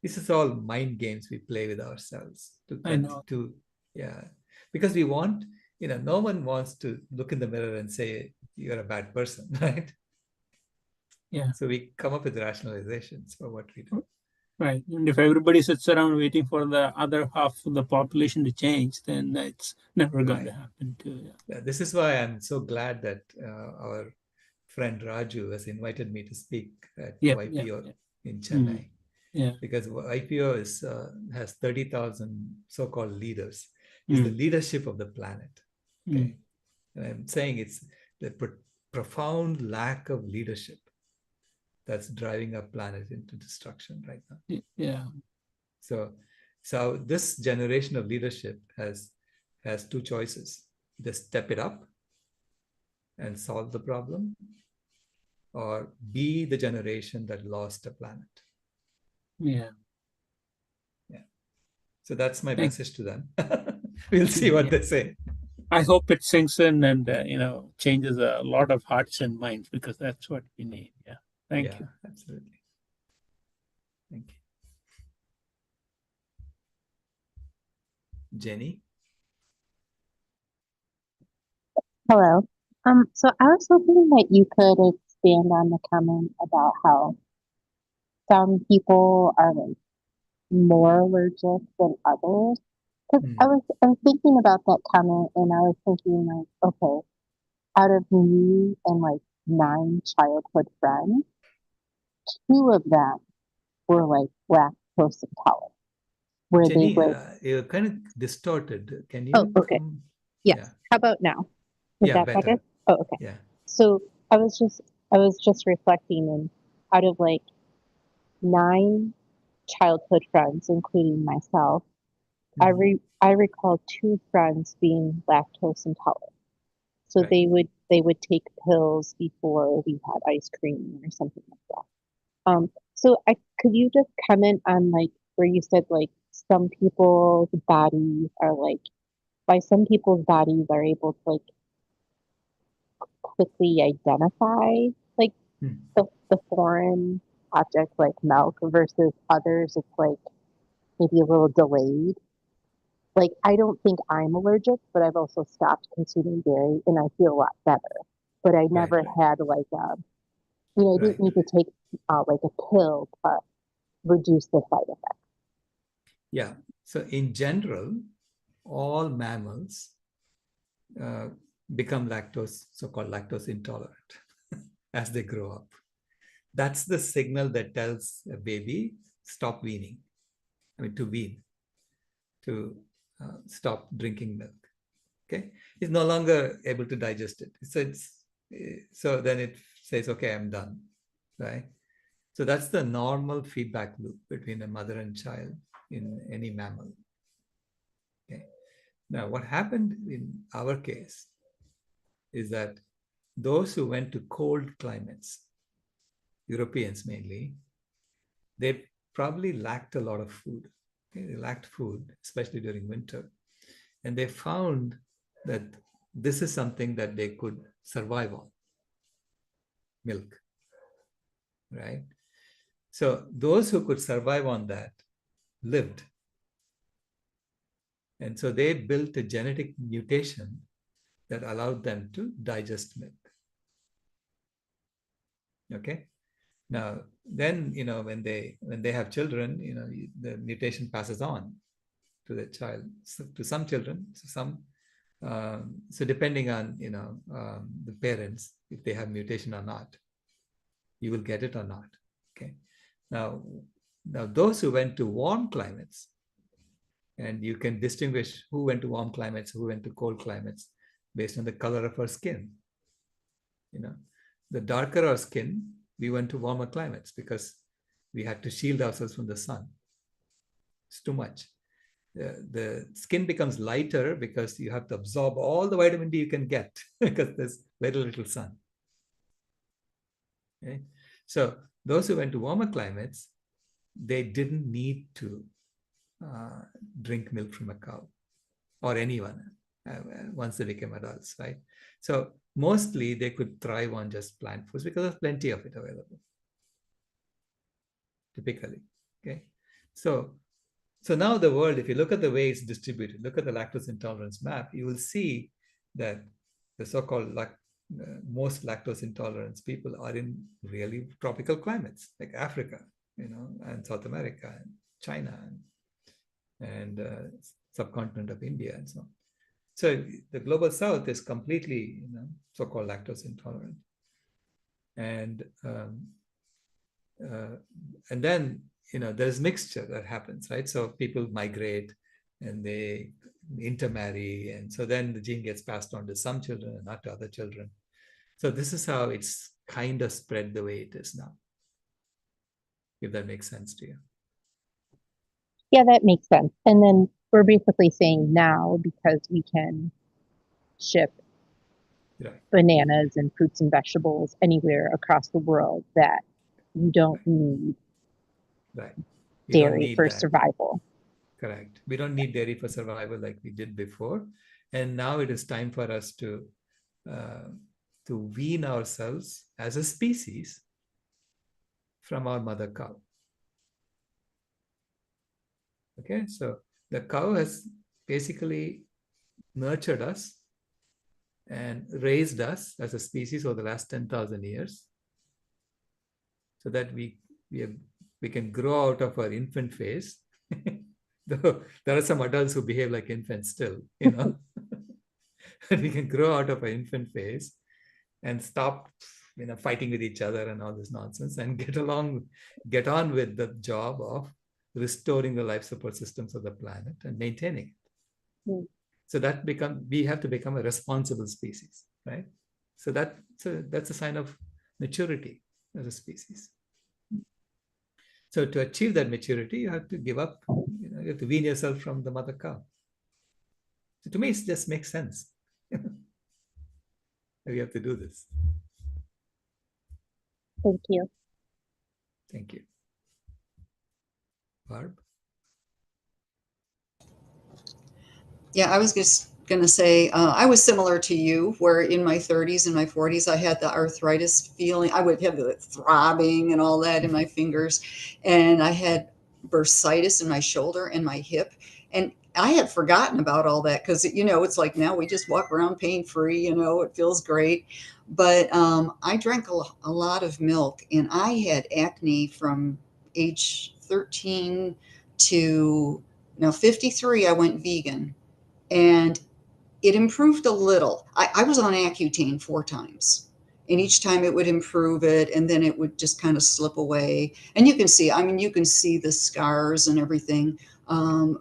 this is all mind games we play with ourselves I know. yeah, because we want, no one wants to look in the mirror and say you're a bad person, right? Yeah, So we come up with rationalizations for what we do. right. And if everybody sits around waiting for the other half of the population to change, then it's never going to Right. happen too. Yeah. Yeah, this is why I'm so glad that our friend Raju has invited me to speak at Yep, yep, YPO yep. in Mm. Chennai, Yeah. because YPO has 30,000 so-called leaders. Is the Mm. leadership of the planet. Mm. Okay, and I'm saying it's the profound lack of leadership that's driving our planet into destruction right now. Yeah. So, so this generation of leadership has two choices: either step it up and solve the problem, or be the generation that lost the planet. Yeah. Yeah. So that's my Thank message to them. We'll see you. what Yeah. they say. I hope it sinks in and changes a lot of hearts and minds, because that's what we need. Yeah. Thank Yeah, you. absolutely. Thank you. Jenny? Hello. So I was hoping that you could expand on the comment about how some people are like more allergic than others. Because Hmm. I was thinking about that comment and I was thinking like, okay, out of me and like 9 childhood friends, 2 of them were like lactose intolerant, where they Jenny, would, you're kind of distorted. Can oh, you okay, come? Yeah, yes. How about now? Is yeah, that better? better. Oh, okay. Yeah. So I was just reflecting, and out of like 9 childhood friends, including myself, Mhm. I recall 2 friends being lactose intolerant. So Right. they would take pills before we had ice cream or something like that. So I could you just comment on like where you said like some people's bodies are like why some people's bodies are able to like quickly identify like Hmm. the foreign object like milk versus others it's like maybe a little delayed. Like, I don't think I'm allergic, but I've also stopped consuming dairy and I feel a lot better. But I Right, never right, had like I didn't right. need to take like a pill to reduce the side effects. Yeah. So in general, all mammals uh, become so-called lactose intolerant as they grow up. That's the signal that tells a baby stop weaning. I mean, to wean, to stop drinking milk. Okay, it's no longer able to digest it. So then it says, okay, I'm done, right? So that's the normal feedback loop between a mother and child in any mammal. Okay. Now, what happened in our case is that those who went to cold climates, Europeans mainly, they probably lacked a lot of food. Okay? They lacked food, especially during winter. And they found that this is something that they could survive on, milk, right? So those who could survive on that lived. And so they built a genetic mutation that allowed them to digest milk. Okay. Now, then, when they have children, the mutation passes on to the child. So to some children, so depending on the parents, if they have mutation or not, you will get it or not. Okay. Now, those who went to warm climates, and you can distinguish who went to warm climates, who went to cold climates based on the color of our skin. The darker our skin, we went to warmer climates because we had to shield ourselves from the sun. It's too much. The skin becomes lighter because you have to absorb all the vitamin D you can get because there's very little sun. Okay? So those who went to warmer climates, they didn't need to drink milk from a cow or anyone once they became adults, right? So mostly they could thrive on just plant foods because there's plenty of it available, typically. Okay, so now the world, if you look at the way it's distributed, look at the lactose intolerance map, you will see that the so-called most lactose intolerance people are in really tropical climates like Africa, and South America and China and subcontinent of India and so on. So the global South is completely, so-called lactose intolerant, and then there's mixture that happens, right? So people migrate and they intermarry, and so then the gene gets passed on to some children and not to other children. So this is how it's kind of spread the way it is now, if that makes sense to you. Yeah, that makes sense. And then we're basically saying now, because we can ship bananas and fruits and vegetables anywhere across the world, that you don't need dairy for survival. Correct. We don't need dairy for survival like we did before. And now it is time for us to wean ourselves as a species from our mother cow. Okay, so the cow has basically nurtured us and raised us as a species over the last 10,000 years so that we can grow out of our infant phase. Though there are some adults who behave like infants still, But we can grow out of our infant phase and stop fighting with each other and all this nonsense and get on with the job of restoring the life support systems of the planet and maintaining it. Mm. So we have to become a responsible species, right? So that's a sign of maturity as a species. So to achieve that maturity, you have to give up, you have to wean yourself from the mother cow. So to me, it just makes sense. We have to do this. Thank you. Thank you. Barb? Yeah, I was just going to say, I was similar to you, where in my 30s and my 40s, I had the arthritis feeling. I would have the throbbing and all that in my fingers. And I had bursitis in my shoulder and my hip. And I had forgotten about all that because, it's like now we just walk around pain-free, it feels great. But I drank a lot of milk, and I had acne from age 13 to now 53. I went vegan. And it improved a little. I was on Accutane 4 times, and each time it would improve it, and then it would just kind of slip away. And you can see the scars and everything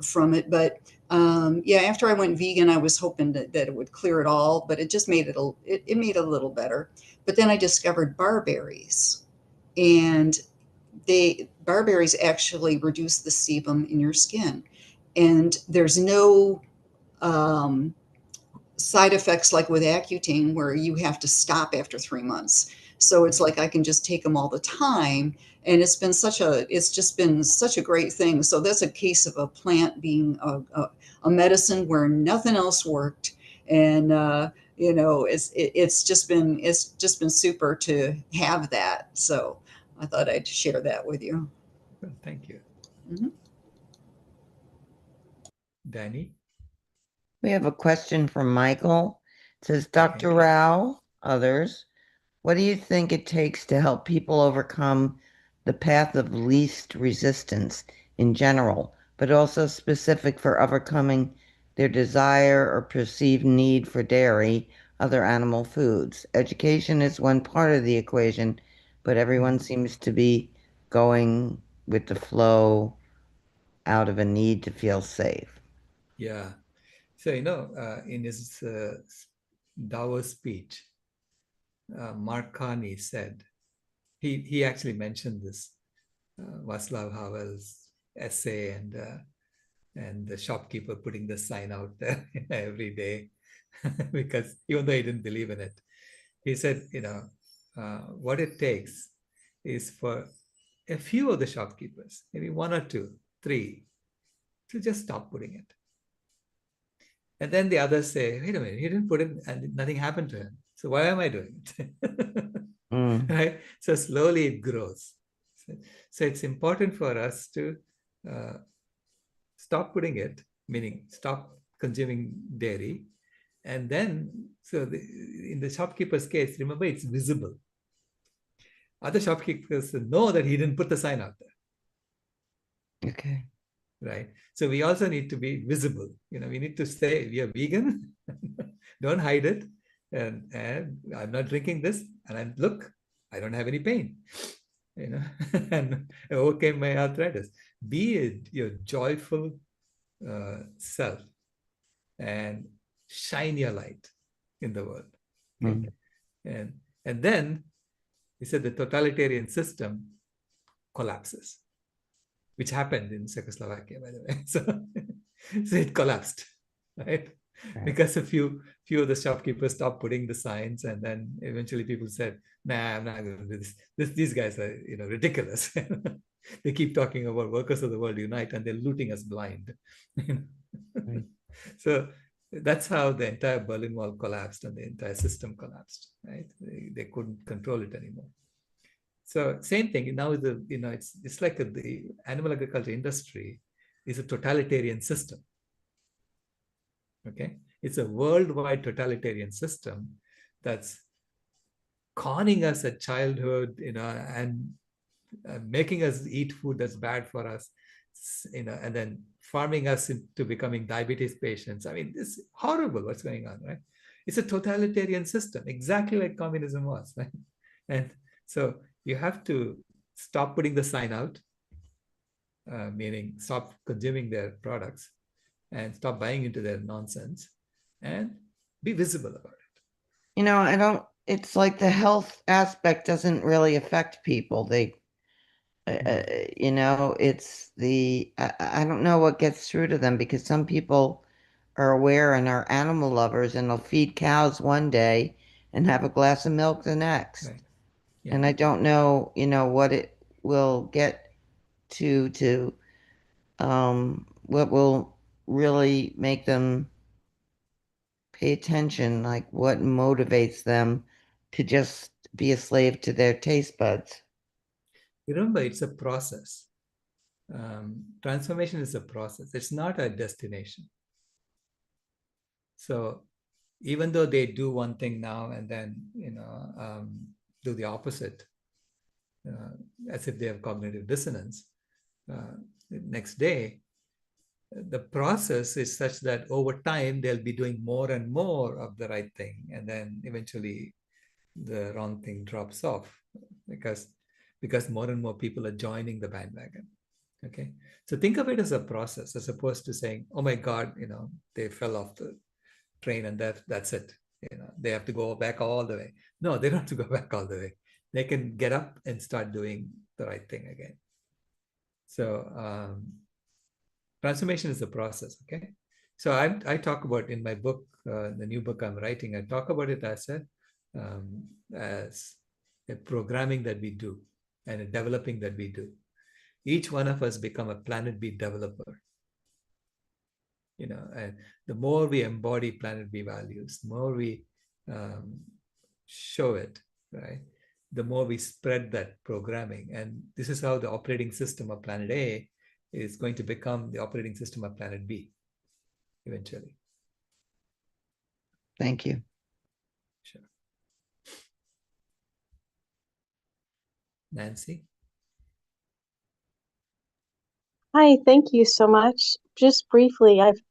from it. But after I went vegan, I was hoping that it would clear it all, but it just made it made it a little better. But then I discovered barberries, and barberries actually reduce the sebum in your skin, and there's no side effects like with Accutane where you have to stop after 3 months. So it's like I can just take them all the time, and it's just been such a great thing. So that's a case of a plant being a medicine where nothing else worked, and it's just been super to have that. So I thought I'd share that with you. Well, thank you. Mm-hmm. Danny? We have a question from Michael. It says, Dr. Rao, others, what do you think it takes to help people overcome the path of least resistance in general, but also specific for overcoming their desire or perceived need for dairy, other animal foods? Education is one part of the equation, but everyone seems to be going with the flow out of a need to feel safe. Yeah. So, in his Davos speech, Mark Carney said, he actually mentioned this, Václav Havel's essay and the shopkeeper putting the sign out there every day because even though he didn't believe in it, he said, what it takes is for a few of the shopkeepers, maybe one or two, three, to just stop putting it. And then the others say, wait a minute, he didn't put it and nothing happened to him. So why am I doing it? Right? So slowly it grows. So it's important for us to stop putting it, meaning stop consuming dairy. And then, in the shopkeeper's case, remember it's visible. Other shopkeepers know that he didn't put the sign out there. Okay. Right. So we also need to be visible. We need to say we are vegan. Don't hide it. And I'm not drinking this. And look, I don't have any pain. And I overcame my arthritis. Be your joyful self and shine your light in the world. Okay? And then he said the totalitarian system collapses, which happened in Czechoslovakia, by the way. So it collapsed, right? Because a few of the shopkeepers stopped putting the signs, and then eventually people said, "Nah, I'm not going to do this. These guys are, ridiculous. They keep talking about workers of the world unite, and they're looting us blind." Right. So that's how the entire Berlin Wall collapsed and the entire system collapsed. Right? They couldn't control it anymore. So same thing. Now it's like the animal agriculture industry is a totalitarian system. Okay, it's a worldwide totalitarian system that's conning us at childhood, and making us eat food that's bad for us, and then farming us into becoming diabetes patients. I mean, it's horrible what's going on, right? It's a totalitarian system, exactly like communism was, right? And so you have to stop putting the sign out, meaning stop consuming their products and stop buying into their nonsense and be visible about it. It's like the health aspect doesn't really affect people. It's I don't know what gets through to them, because some people are aware and are animal lovers, and they'll feed cows one day and have a glass of milk the next. Right. Yeah. And I don't know, what it will get to what will really make them pay attention, like what motivates them to just be a slave to their taste buds. Remember, it's a process. Transformation is a process. It's not a destination. So even though they do one thing now and then, do the opposite, as if they have cognitive dissonance, the next day, the process is such that over time they'll be doing more and more of the right thing, and then eventually the wrong thing drops off because more and more people are joining the bandwagon. Okay, so think of it as a process as opposed to saying, "Oh my God, they fell off the train and that's it. They have to go back all the way." No, they don't have to go back all the way. They can get up and start doing the right thing again. So transformation is a process. Okay, so I talk about in my book, the new book I'm writing, I talk about it as a programming that we do and a developing that we do. Each one of us become a Planet B developer. And the more we embody Planet B values, the more we show it, right? The more we spread that programming. And this is how the operating system of Planet A is going to become the operating system of Planet B eventually. Thank you. Sure. Nancy? Hi, thank you so much. Just briefly, I've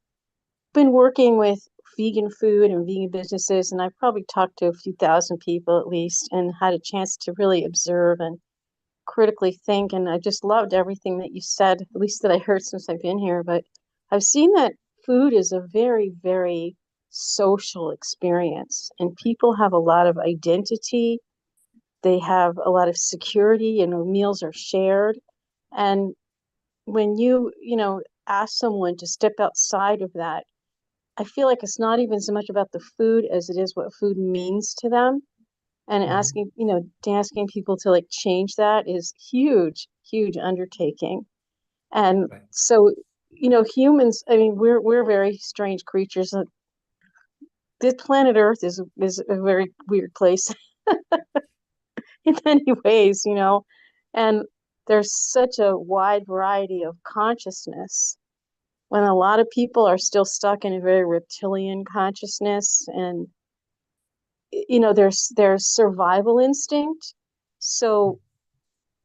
been working with vegan food and vegan businesses, and I've probably talked to a few thousand people at least, and had a chance to really observe and critically think. And I just loved everything that you said, at least that I heard since I've been here. But I've seen that food is a very, very social experience, and people have a lot of identity. They have a lot of security, and meals are shared. And when you know, ask someone to step outside of that, I feel like it's not even so much about the food as it is what food means to them. And asking, you know, asking people to like change that is huge undertaking. And Right. so, you know, humans, I mean, we're very strange creatures. This planet Earth is a very weird place in many ways, you know, and there's such a wide variety of consciousness when a lot of people are still stuck in a very reptilian consciousness, and you know, there's survival instinct. So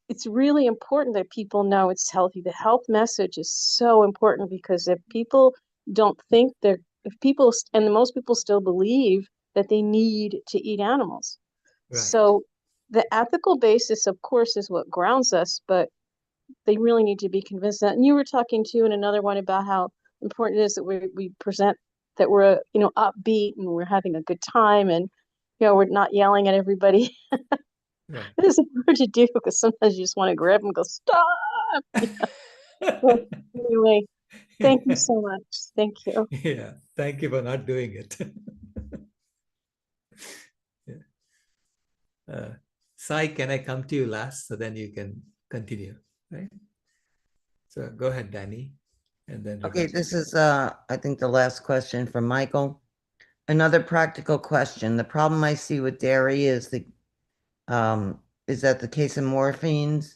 it's really important that people know it's healthy. The health message is so important because if people don't think they're, if people, and most people still believe that they need to eat animals. Right. So the ethical basis, of course, is what grounds us, but they really need to be convinced that. And you were talking too in another one about how important it is that we present that we're, you know, upbeat and we're having a good time, and you know, we're not yelling at everybody. Right. It's hard to do because sometimes you just want to grab them and go, stop. But anyway, thank you so much. Thank you. Yeah, thank you for not doing it. Yeah. Sai, can I come to you last so then you can continue, right? So go ahead, Danny, and then Okay, Rebecca. this is I think the last question from Michael. Another practical question. The problem I see with dairy is that the case of morphins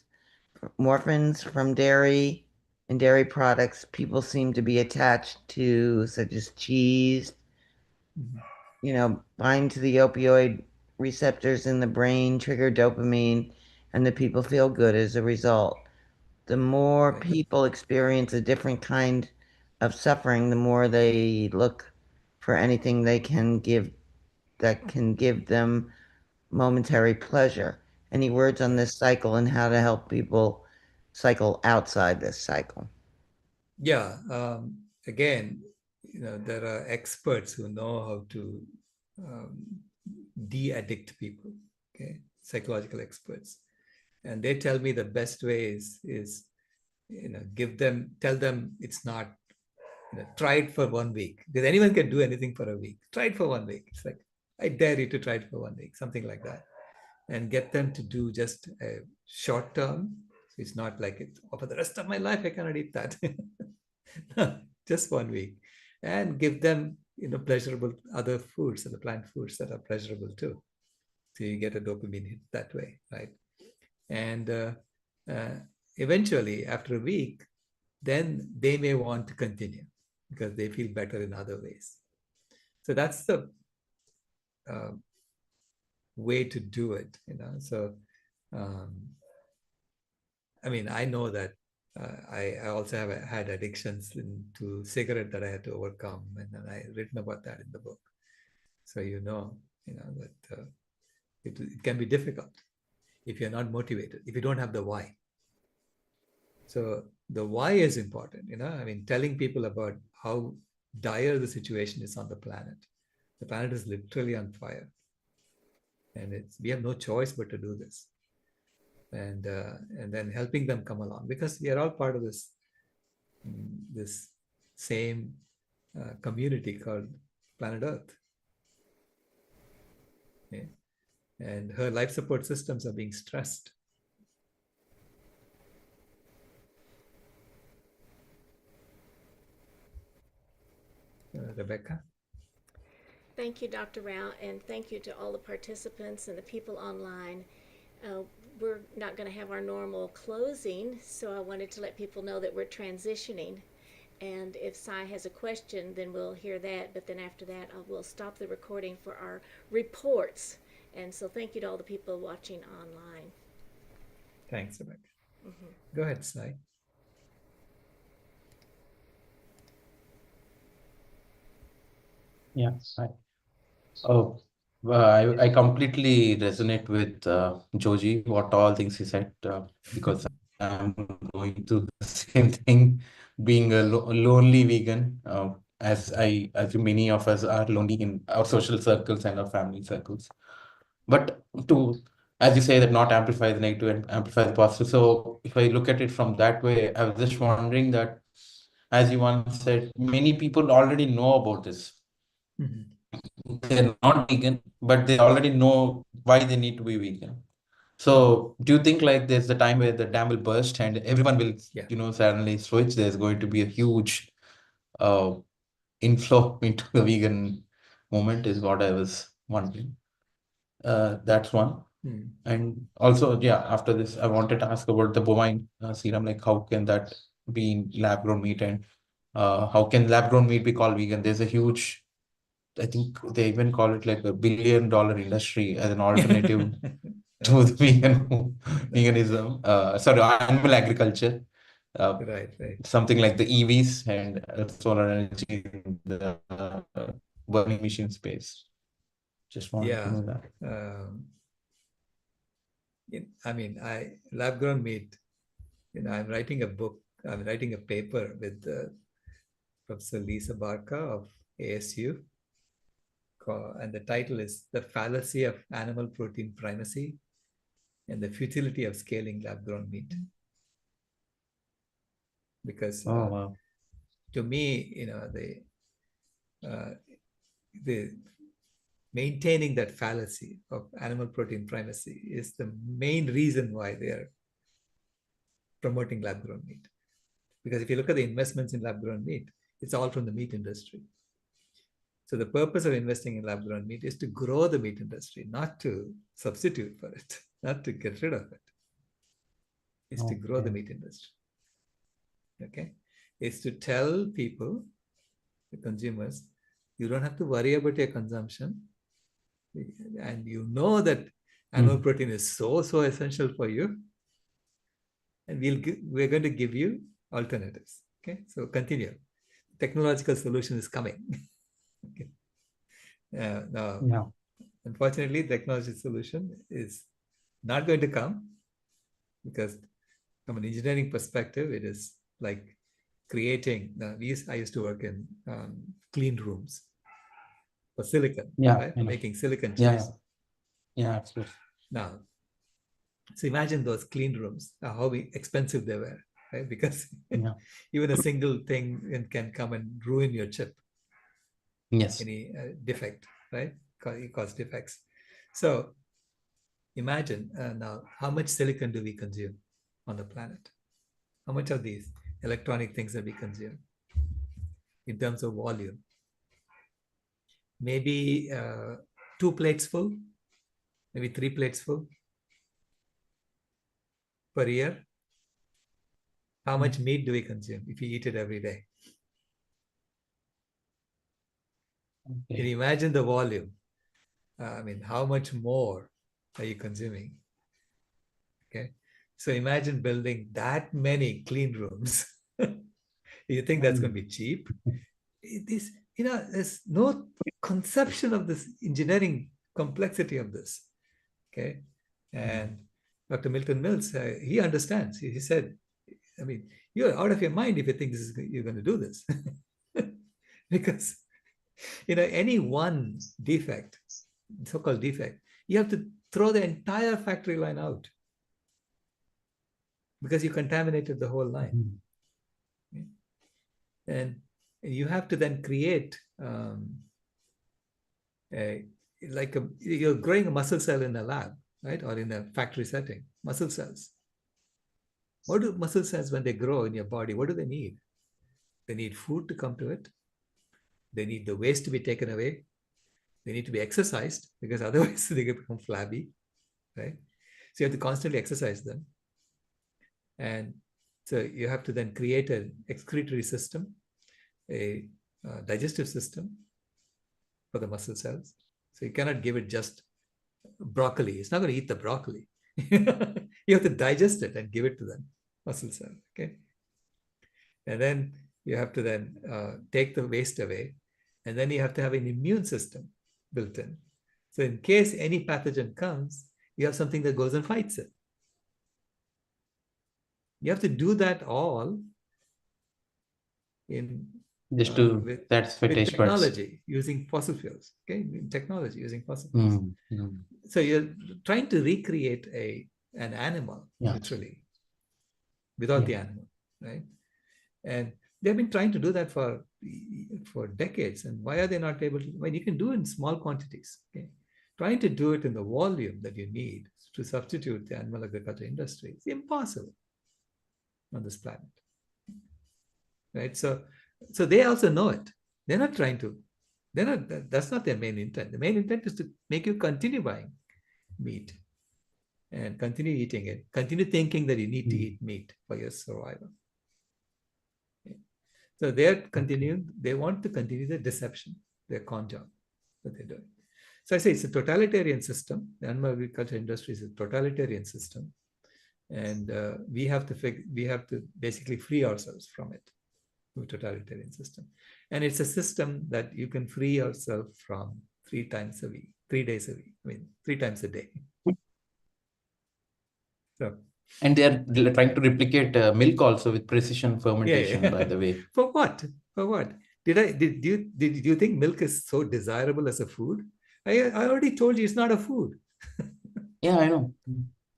from dairy and dairy products people seem to be attached to, such as cheese, you know, bind to the opioid receptors in the brain, trigger dopamine, and the people feel good as a result. The more Right. people experience a different kind of suffering, the more they look for anything they can give that can give them momentary pleasure. Any words on this cycle and how to help people cycle outside this cycle? Yeah. Again, you know, there are experts who know how to um, de-addict people. Okay, psychological experts, and they tell me the best way is you know, tell them it's not, you know, try it for 1 week, because anyone can do anything for a week. Try it for 1 week. It's like, I dare you to try it for 1 week, something like that, and get them to do just a short term. It's not like it, oh, for the rest of my life I cannot eat that. Just 1 week, and give them, you know, pleasurable other foods, and the plant foods that are pleasurable too. So you get a dopamine hit that way, right? And uh, eventually, after a week, then they may want to continue because they feel better in other ways. So that's the uh, way to do it, you know. So um, I mean, I know that I also have had addictions to cigarette that I had to overcome, and then I written about that in the book. So you know that it can be difficult if you're not motivated, if you don't have the why. So the why is important, you know. I mean, telling people about how dire the situation is on the planet. The planet is literally on fire, and we have no choice but to do this. And then helping them come along, because we are all part of this same community called planet Earth. Okay? And her life support systems are being stressed. Rebecca? Thank you, Dr. Rao, and thank you to all the participants and the people online. We're not going to have our normal closing, so I wanted to let people know that we're transitioning. And if Sai has a question, then we'll hear that. But then after that, we'll stop the recording for our reports. And so thank you to all the people watching online. Thanks, Rebecca. Go ahead, Sai. Yeah, oh, I completely resonate with Joji, what all things he said, because I'm going through the same thing, being a lonely vegan, as many of us are lonely in our social circles and our family circles. But to as you say, that not amplify the negative and amplify the positive. So if I look at it from that way, I was just wondering that, as you once said, many people already know about this. They're not vegan, but they already know why they need to be vegan. So do you think like there's the time where the dam will burst and everyone will, suddenly switch? There's going to be a huge uh, inflow into the vegan movement is what I was wondering. That's one. And also, after this, I wanted to ask about the bovine serum, like how can that be in lab-grown meat, and how can lab-grown meat be called vegan? There's a huge, I think they even call it like $1 billion industry as an alternative to the veganism. Sorry, animal agriculture. Right, right. Something like the EVs and solar energy in the burning machine space. Just wanted to Yeah. know that. I mean, lab-grown meat, I'm writing a book, I'm writing a paper with Professor Lisa Barca of ASU, and the title is The Fallacy of Animal Protein Primacy and the Futility of Scaling Lab-Grown Meat. Because Wow. to me, the maintaining that fallacy of animal protein primacy is the main reason why they are promoting lab-grown meat. Because if you look at the investments in lab-grown meat, it's all from the meat industry. So the purpose of investing in lab-grown meat is to grow the meat industry, not to substitute for it, not to get rid of it. It's to grow the meat industry. Okay? It's to tell people, the consumers, you don't have to worry about your consumption. And you know that animal protein is so essential for you. And we're going to give you alternatives. Okay? So continue. Technological solution is coming. Okay. Now, unfortunately, technology solution is not going to come because from an engineering perspective, it is like creating, I used to work in clean rooms for silicon, right? For making silicon chips. Yeah, absolutely. Now, so imagine those clean rooms, how expensive they were, right? Because even a single thing can come and ruin your chip. Yes. Any defect, right? It cause defects. So imagine now, how much silicon do we consume on the planet? How much of these electronic things that we consume in terms of volume? Maybe 2 plates full, maybe 3 plates full per year. How much meat do we consume if you eat it every day? Can you imagine the volume? I mean, how much more are you consuming? Okay. So imagine building that many clean rooms. You think that's going to be cheap? There's no conception of this engineering complexity of this. Okay. And Dr. Milton Mills, he understands. He said, I mean, you're out of your mind if you think you're going to do this. Because, any one defect, so-called defect, you have to throw the entire factory line out because you contaminated the whole line. Okay? And you have to then create you're growing a muscle cell in a lab, right? Or in a factory setting, muscle cells. What do muscle cells, when they grow in your body, what do they need? They need food to come to it. They need the waste to be taken away. They need to be exercised because otherwise they become flabby, right? So you have to constantly exercise them. And so you have to then create an excretory system, a digestive system for the muscle cells. So you cannot give it just broccoli. It's not going to eat the broccoli. You have to digest it and give it to the muscle cell, okay? And then you have to then take the waste away. And then you have to have an immune system built in. So in case any pathogen comes, you have something that goes and fights it. You have to do that all in Just to with satisfy taste buds. technology using fossil fuels. Okay, technology using fossil fuels. So you're trying to recreate an animal, literally, without the animal, right? And they've been trying to do that for decades. And why are they not able to? Well, you can do it in small quantities. Okay, trying to do it in the volume that you need to substitute the animal agriculture industry is impossible on this planet, right? So they also know it. They're not trying to. They're not. That's not their main intent. The main intent is to make you continue buying meat and continue eating it. Continue thinking that you need to eat meat for your survival. So they're continuing, they want to continue the deception, their con job that they're doing. So I say it's a totalitarian system. The animal agriculture industry is a totalitarian system. And we have to basically free ourselves from it, the totalitarian system. And it's a system that you can free yourself from 3 times a week, 3 days a week, 3 times a day. So, and they are trying to replicate milk also with precision fermentation, by the way. For what? For what? Did you think milk is so desirable as a food? I already told you it's not a food. Yeah, I know.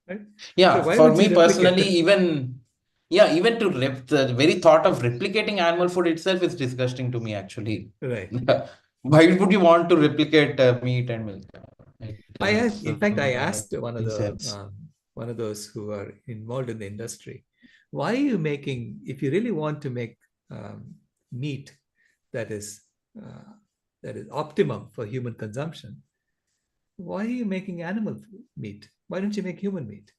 Right? Yeah, So for me personally, even the very thought of replicating animal food itself is disgusting to me, actually. Right. Why would you want to replicate meat and milk? I asked one of those who are involved in the industry, why are you making, if you really want to make meat that is optimum for human consumption, why are you making animal meat? Why don't you make human meat?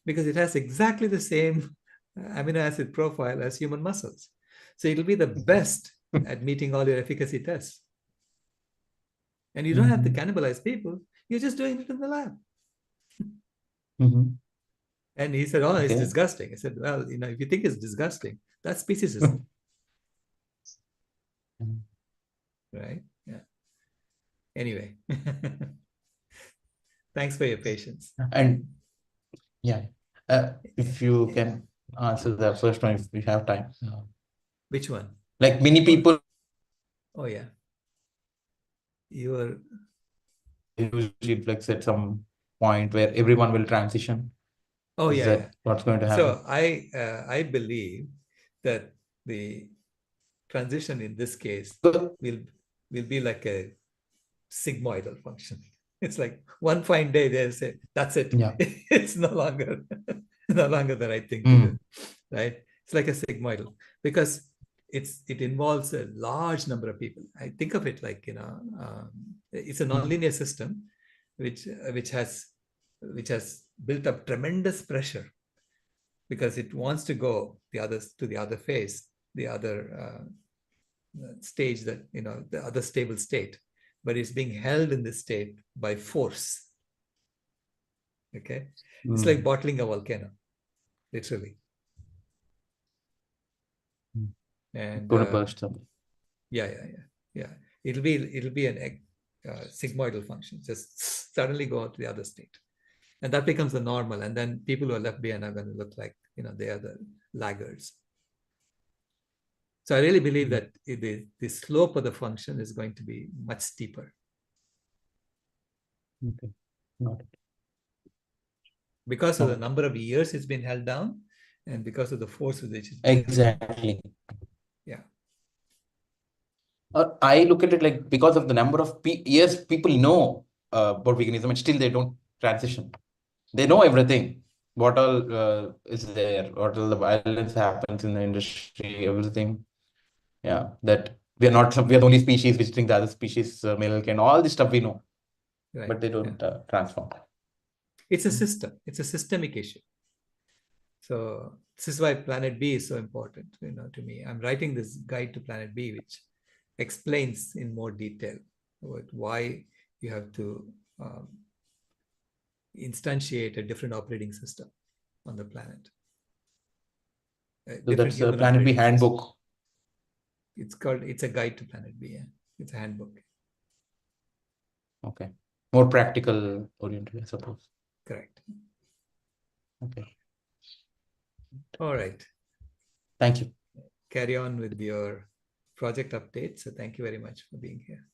Because it has exactly the same amino acid profile as human muscles. So it'll be the best at meeting all your efficacy tests. And you don't have to cannibalize people. You're just doing it in the lab. And he said, oh, it's disgusting. I said, well, if you think it's disgusting, that's speciesism. Right? Yeah. Anyway. Thanks for your patience. And if you can answer the first one, if we have time. Which one? Like many people. Oh, yeah. You are usually flex at some point where everyone will transition. Oh, yeah. What's going to happen? So I believe that the transition in this case will be like a sigmoidal function. It's like one fine day they'll say, that's it. Yeah. It's no longer the right thing to do. Right? It's like a sigmoidal because it involves a large number of people. I think of it like, it's a nonlinear system which has built up tremendous pressure because it wants to go to the other phase, the other stage, that the other stable state, but it's being held in this state by force. Okay, it's like bottling a volcano, literally. And going to burst up. Yeah. It'll be an sigmoidal function. Just suddenly go to the other state. And that becomes the normal. And then people who are left behind are going to look like, they are the laggards. So I really believe that the slope of the function is going to be much steeper. Okay. Got it. Because of the number of years it's been held down and because of the force with which it's been exactly. Yeah. I look at it like because of the number of years people know about veganism and still they don't transition. They know everything. What all is there? What all the violence happens in the industry? Everything. Yeah, that we are the only species which think the other species milk and all this stuff we know, right. But they don't transform. It's a system. It's a systemic issue. So this is why Planet B is so important, to me. I'm writing this guide to Planet B, which explains in more detail about why you have to instantiate a different operating system on the planet. So that's the Planet B handbook. It's a guide to Planet B. Yeah. It's a handbook. Okay. More practical oriented, I suppose. Correct. Okay. All right. Thank you. Carry on with your project update. So thank you very much for being here.